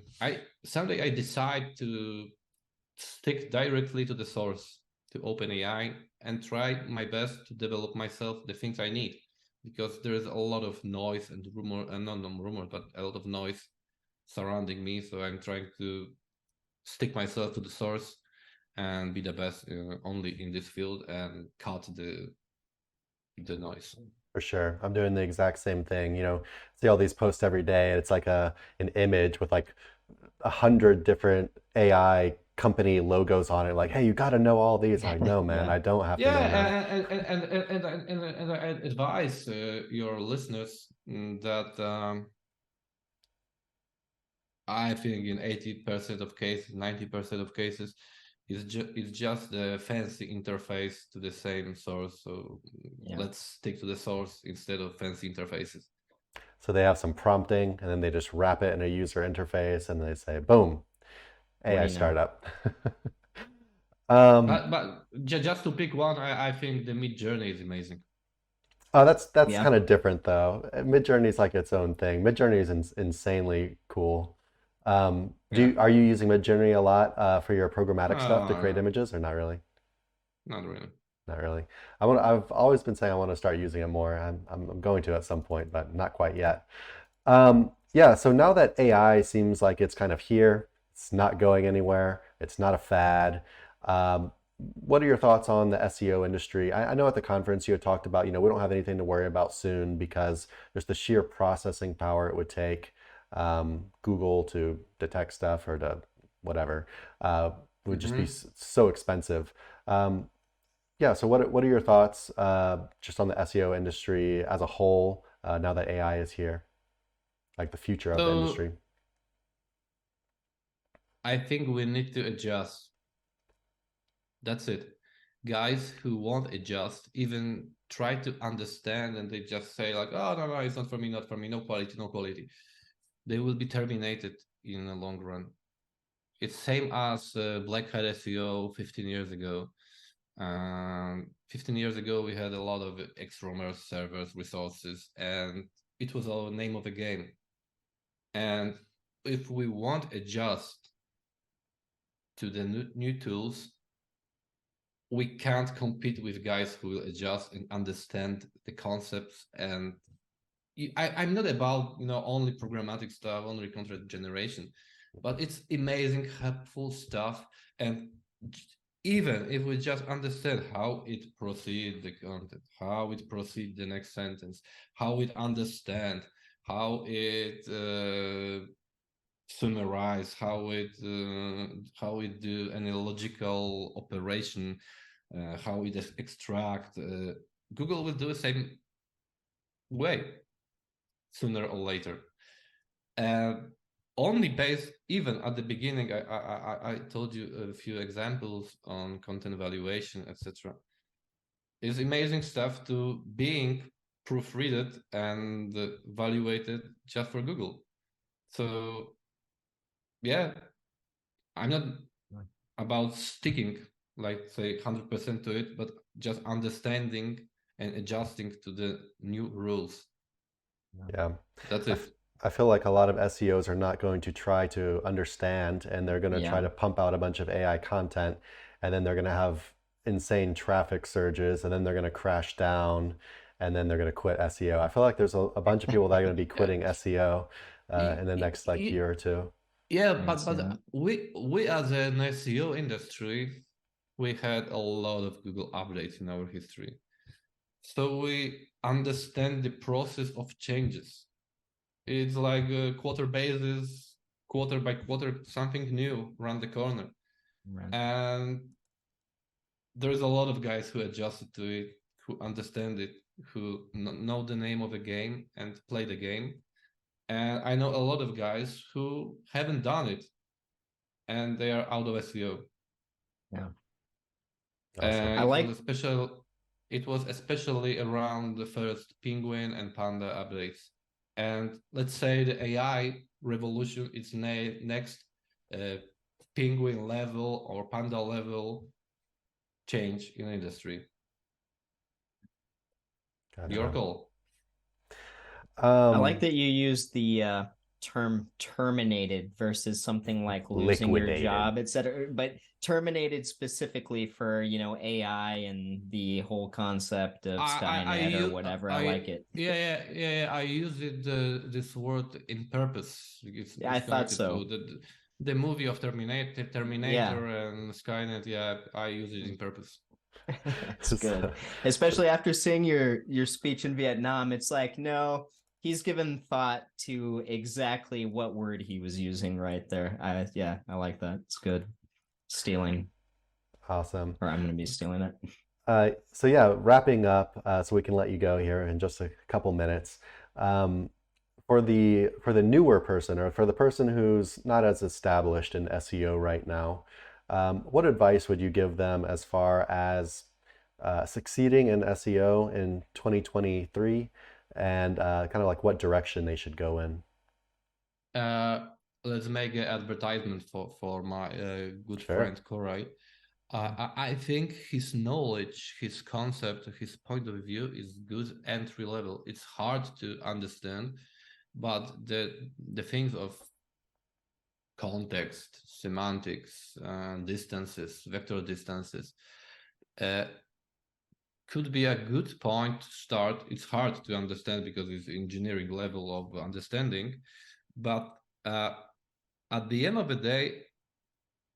someday I decide to stick directly to the source, to OpenAI, and try my best to develop myself the things I need, because there is a lot of noise and rumor, and not rumor, but a lot of noise surrounding me. So I'm trying to stick myself to the source and be the best only in this field and cut the noise. For sure. I'm doing the exact same thing. See all these posts every day, and it's like an image with like 100 different AI company logos on it. Like, hey, you got to know all these. Like, no, man, Yeah. I don't have to know none. Yeah, and I advise your listeners that I think in 80% of cases, 90% of cases, it's just the fancy interface to the same source. So Yeah. let's stick to the source instead of fancy interfaces. So they have some prompting, and then they just wrap it in a user interface, and they say, boom, What do AI you know? startup. um, But just to pick one, I think the Mid Journey is amazing. oh, that's Yeah. kind of different though. Midjourney is like its own thing. Midjourney is insanely cool. Yeah. Are you using Midjourney a lot for your programmatic stuff to create Uh, images, or not really? Not really. Not really. I've always been saying I want to start using it more. I'm going to at some point, but not quite yet. Yeah, so now that AI seems like it's kind of here, it's not going anywhere, it's not a fad. What are your thoughts on the SEO industry? I know at the conference you had talked about, we don't have anything to worry about soon because there's the sheer processing power it would take Google to detect stuff or to whatever would just be so expensive. Yeah, so what are your thoughts just on the SEO industry as a whole now that AI is here, like the future of the So industry? I think we need to adjust. That's it. Guys who won't adjust even try to understand, and they just say like, oh, no, it's not for me, not for me, no quality, no quality. They will be terminated in the long run. It's same as Black Hat SEO 15 years ago. 15 years ago, we had a lot of external servers, resources, and it was our name of the game. And if we won't adjust to the new tools, we can't compete with guys who will adjust and understand the concepts. And I'm not about only programmatic stuff, only content generation. but it's amazing, helpful stuff. And even if we just understand how it proceeds the content, how it proceeds the next sentence, how it understand, how it summarize, how it do any logical operation, how it extract, Google will do the same way sooner or later. Only based, even at the beginning, I told you a few examples on content evaluation, etc. It's amazing stuff to being proofreaded and evaluated just for Google. So yeah, I'm not about sticking, like say 100% to it, but just understanding and adjusting to the new rules. Yeah. That's it. I feel like a lot of SEOs are not going to try to understand, and they're going to try Yeah. to pump out a bunch of AI content, and then they're going to have insane traffic surges, and then they're going to crash down, and then they're going to quit SEO. I feel like there's a bunch of people that are going to be quitting SEO in the next like year or two. Yeah, I but see that. we as an SEO industry, we had a lot of Google updates in our history. So we understand the process of changes. It's like a quarter basis, quarter by quarter, something new around the corner. Right. And there's a lot of guys who adjusted to it, who understand it, who know the name of the game and play the game. And I know a lot of guys who haven't done it, and they are out of SEO. Yeah. Awesome. It was especially around the first Penguin and Panda updates. And let's say the AI revolution is next Penguin level or Panda level change in the industry. Gotcha. Your call. I like that you use the term terminated versus something like losing your Liquidated. job, etc. But terminated specifically for, you know, AI and the whole concept of Skynet or whatever. I like it. Yeah. I use it this word in purpose. It's I thought connected so. to the movie of Terminator and Skynet. Yeah, I use it in purpose. That's good. Especially after seeing your speech in Vietnam, it's like, no, he's given thought to exactly what word he was using right there. I like that. It's good. Stealing, Awesome. or I'm going to be stealing it. So yeah, wrapping up, so we can let you go here in just a couple minutes. For the newer person, or for the person who's not as established in SEO right now, what advice would you give them as far as succeeding in SEO in 2023, and kind of like what direction they should go in? Let's make an advertisement for my good friend Koray. I think his knowledge, his concept, his point of view is good entry level. It's hard to understand, but the things of context, semantics, distances, vector distances, could be a good point to start. It's hard to understand because it's engineering level of understanding, but at the end of the day,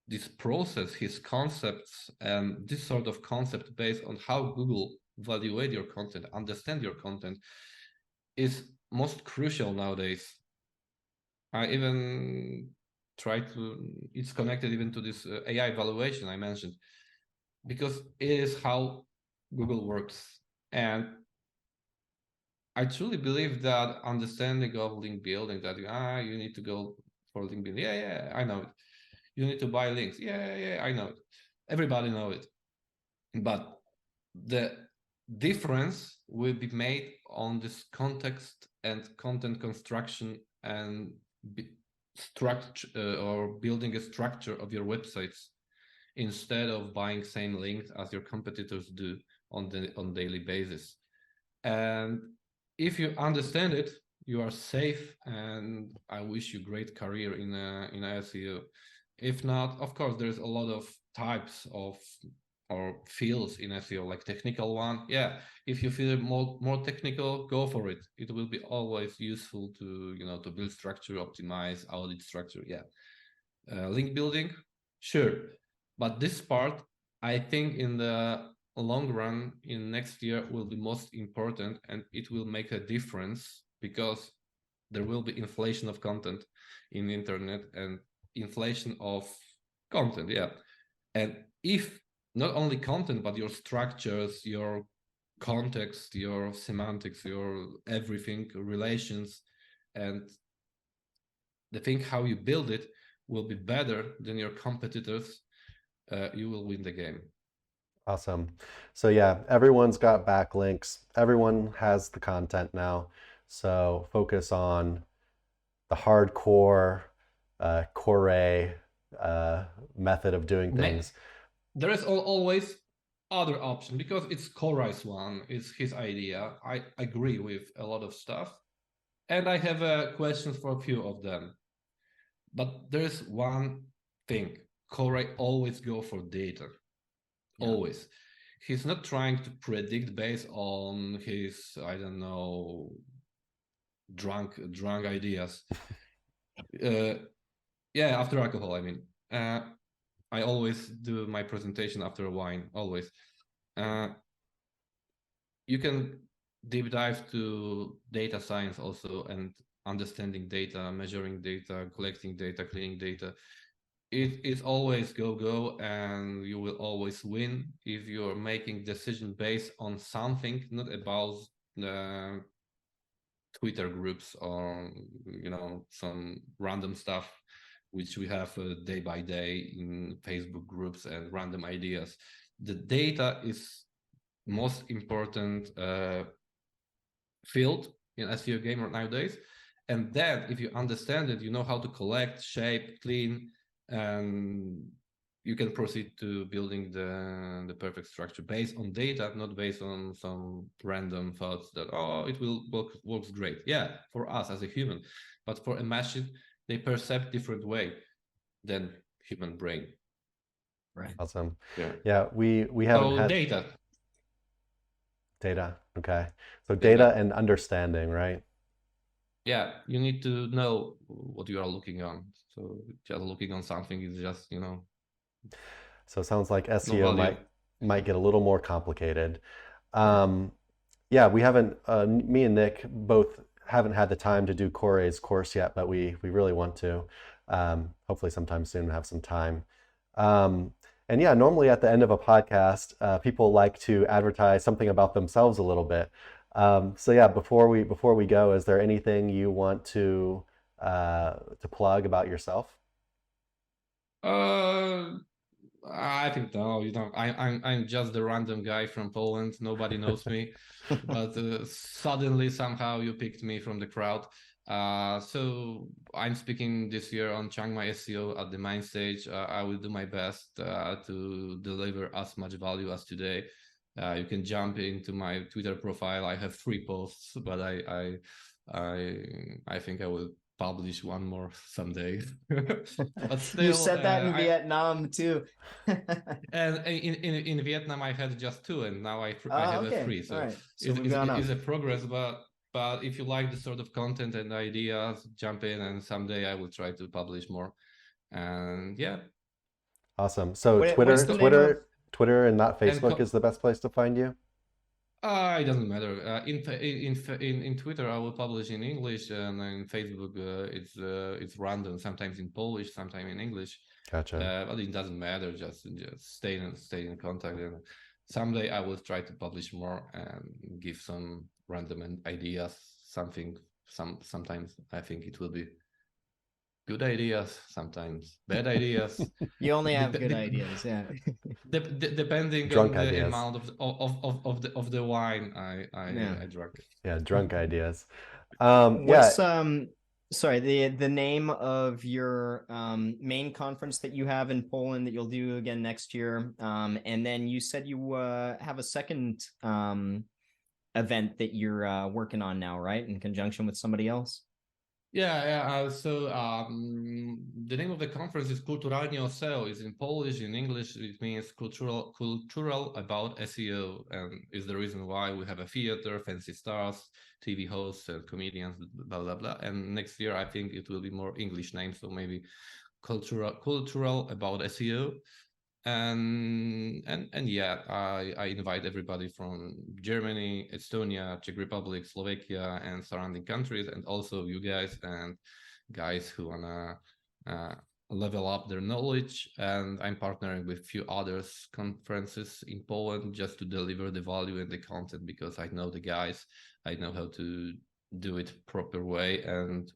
this process, his concepts, and this sort of concept based on how Google evaluate your content, understand your content, is most crucial nowadays. I even try to, it's connected even to this AI evaluation I mentioned, because it is how Google works. And I truly believe that understanding of link building, that you need to go for link building. Yeah, I know it. You need to buy links. Yeah, I know it. Everybody know it. But the difference will be made on this context and content construction and structure or building a structure of your websites instead of buying same links as your competitors do on daily basis. And if you understand it, you are safe, and I wish you great career in SEO. If not, of course, there's a lot of types of or fields in SEO, like technical one. Yeah, if you feel more technical, go for it. It will be always useful to to build structure, optimize, audit structure. Yeah, link building, sure. But this part, I think in the long run, in next year, will be most important, and it will make a difference because there will be inflation of content in the internet and inflation of content, yeah. And if not only content, but your structures, your context, your semantics, your everything, relations, and the thing how you build it will be better than your competitors, you will win the game. Awesome. So yeah, everyone's got backlinks. Everyone has the content now. So focus on the hardcore core method of doing things. There is always other option because it's Korai's one, it's his idea. I agree with a lot of stuff, and I have questions for a few of them. But there is one thing: Korai always go for data, always. He's not trying to predict based on his, I don't know, drunk ideas. Yeah, after alcohol, I mean. I always do my presentation after a wine, always. You can deep dive to data science also and understanding data, measuring data, collecting data, cleaning data. It is always go, and you will always win if you're making decision based on something, not about the Twitter groups or, you know, some random stuff which we have day by day in Facebook groups and random ideas. The data is most important field in SEO game nowadays. And then if you understand it, you know how to collect, shape, clean, and you can proceed to building the perfect structure based on data, not based on some random thoughts that, oh, it will works great. Yeah, for us as a human, but for a machine, they perceive different way than human brain. Right. Awesome. Yeah. Yeah, we haven't had data. Okay. So data and understanding, right? Yeah, you need to know what you are looking on. So just looking on something is just, you know. So it sounds like SEO might get a little more complicated. Yeah, we haven't, me and Nick both haven't had the time to do Corey's course yet, but we really want to. Hopefully sometime soon have some time. And yeah, normally at the end of a podcast, people like to advertise something about themselves a little bit. So yeah, before we go, is there anything you want to plug about yourself? I think no, you know, I'm just the random guy from Poland. Nobody knows me, but suddenly somehow you picked me from the crowd. So I'm speaking this year on Chiang Mai SEO at the main stage. I will do my best to deliver as much value as today. You can jump into my Twitter profile. I have 3 posts, but I think I will publish one more someday. But still, you said that in Vietnam too. And in Vietnam I had just 2, and now I have a 3. So, right. It's a progress, but if you like the sort of content and ideas, jump in, and someday I will try to publish more. And yeah. Awesome. So Twitter and not Facebook is the best place to find you? It doesn't matter. In Twitter, I will publish in English, and in Facebook, it's random. Sometimes in Polish, sometimes in English. Gotcha. But it doesn't matter. Just stay in contact, and someday I will try to publish more and give some random ideas. Sometimes I think it will be good ideas, sometimes bad ideas. You only have good ideas, yeah. Depending drunk on the ideas. amount of the wine I drank. Yeah, drunk ideas. What's sorry, the name of your main conference that you have in Poland that you'll do again next year? And then you said you have a second event that you're working on now, right? In conjunction with somebody else? Yeah. So the name of the conference is Kulturalnie o SEO. It's in Polish. In English, it means cultural about SEO, and is the reason why we have a theater, fancy stars, TV hosts, and comedians, blah blah blah. And next year, I think it will be more English name, so maybe cultural about SEO. And yeah, I invite everybody from Germany, Estonia, Czech Republic, Slovakia, and surrounding countries, and also you guys and guys who wanna level up their knowledge. And I'm partnering with a few others conferences in Poland just to deliver the value and the content, because I know the guys, I know how to do it proper way, and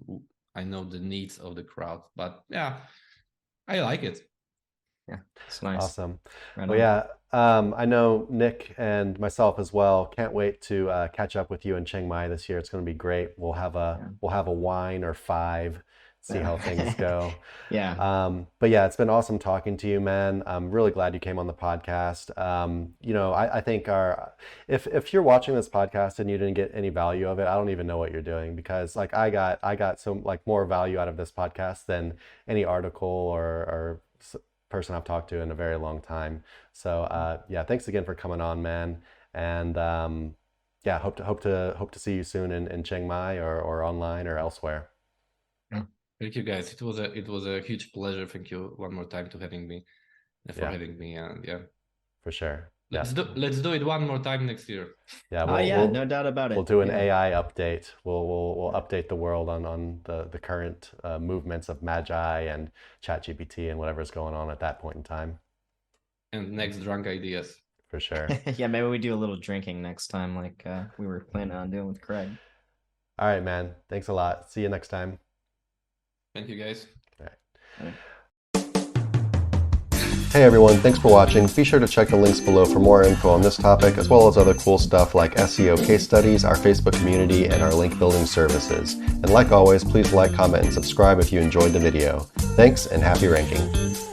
I know the needs of the crowd. But yeah, I like it. Yeah, it's nice. Awesome. Right Well, on. yeah, I know Nick and myself as well. Can't wait to catch up with you in Chiang Mai this year. It's going to be great. We'll have a wine or five, see how things go. Yeah. But yeah, it's been awesome talking to you, man. I'm really glad you came on the podcast. You know, I think if you're watching this podcast and you didn't get any value of it, I don't even know what you're doing, because like I got so like more value out of this podcast than any article or person I've talked to in a very long time. So yeah, thanks again for coming on, man. And yeah, hope to see you soon in Chiang Mai or online or elsewhere. Thank you, guys. It was a huge pleasure. Thank you one more time for having me, and yeah, for sure. Let's do it one more time next year. Yeah, no doubt about it. We'll do an AI update. We'll update the world on the current movements of Magi and ChatGPT and whatever's going on at that point in time. And next drunk ideas. For sure. Yeah, maybe we do a little drinking next time, like we were planning on doing with Craig. All right, man. Thanks a lot. See you next time. Thank you, guys. All right. Hey everyone, thanks for watching. Be sure to check the links below for more info on this topic, as well as other cool stuff like SEO case studies, our Facebook community, and our link building services. And like always, please like, comment, and subscribe if you enjoyed the video. Thanks, and happy ranking.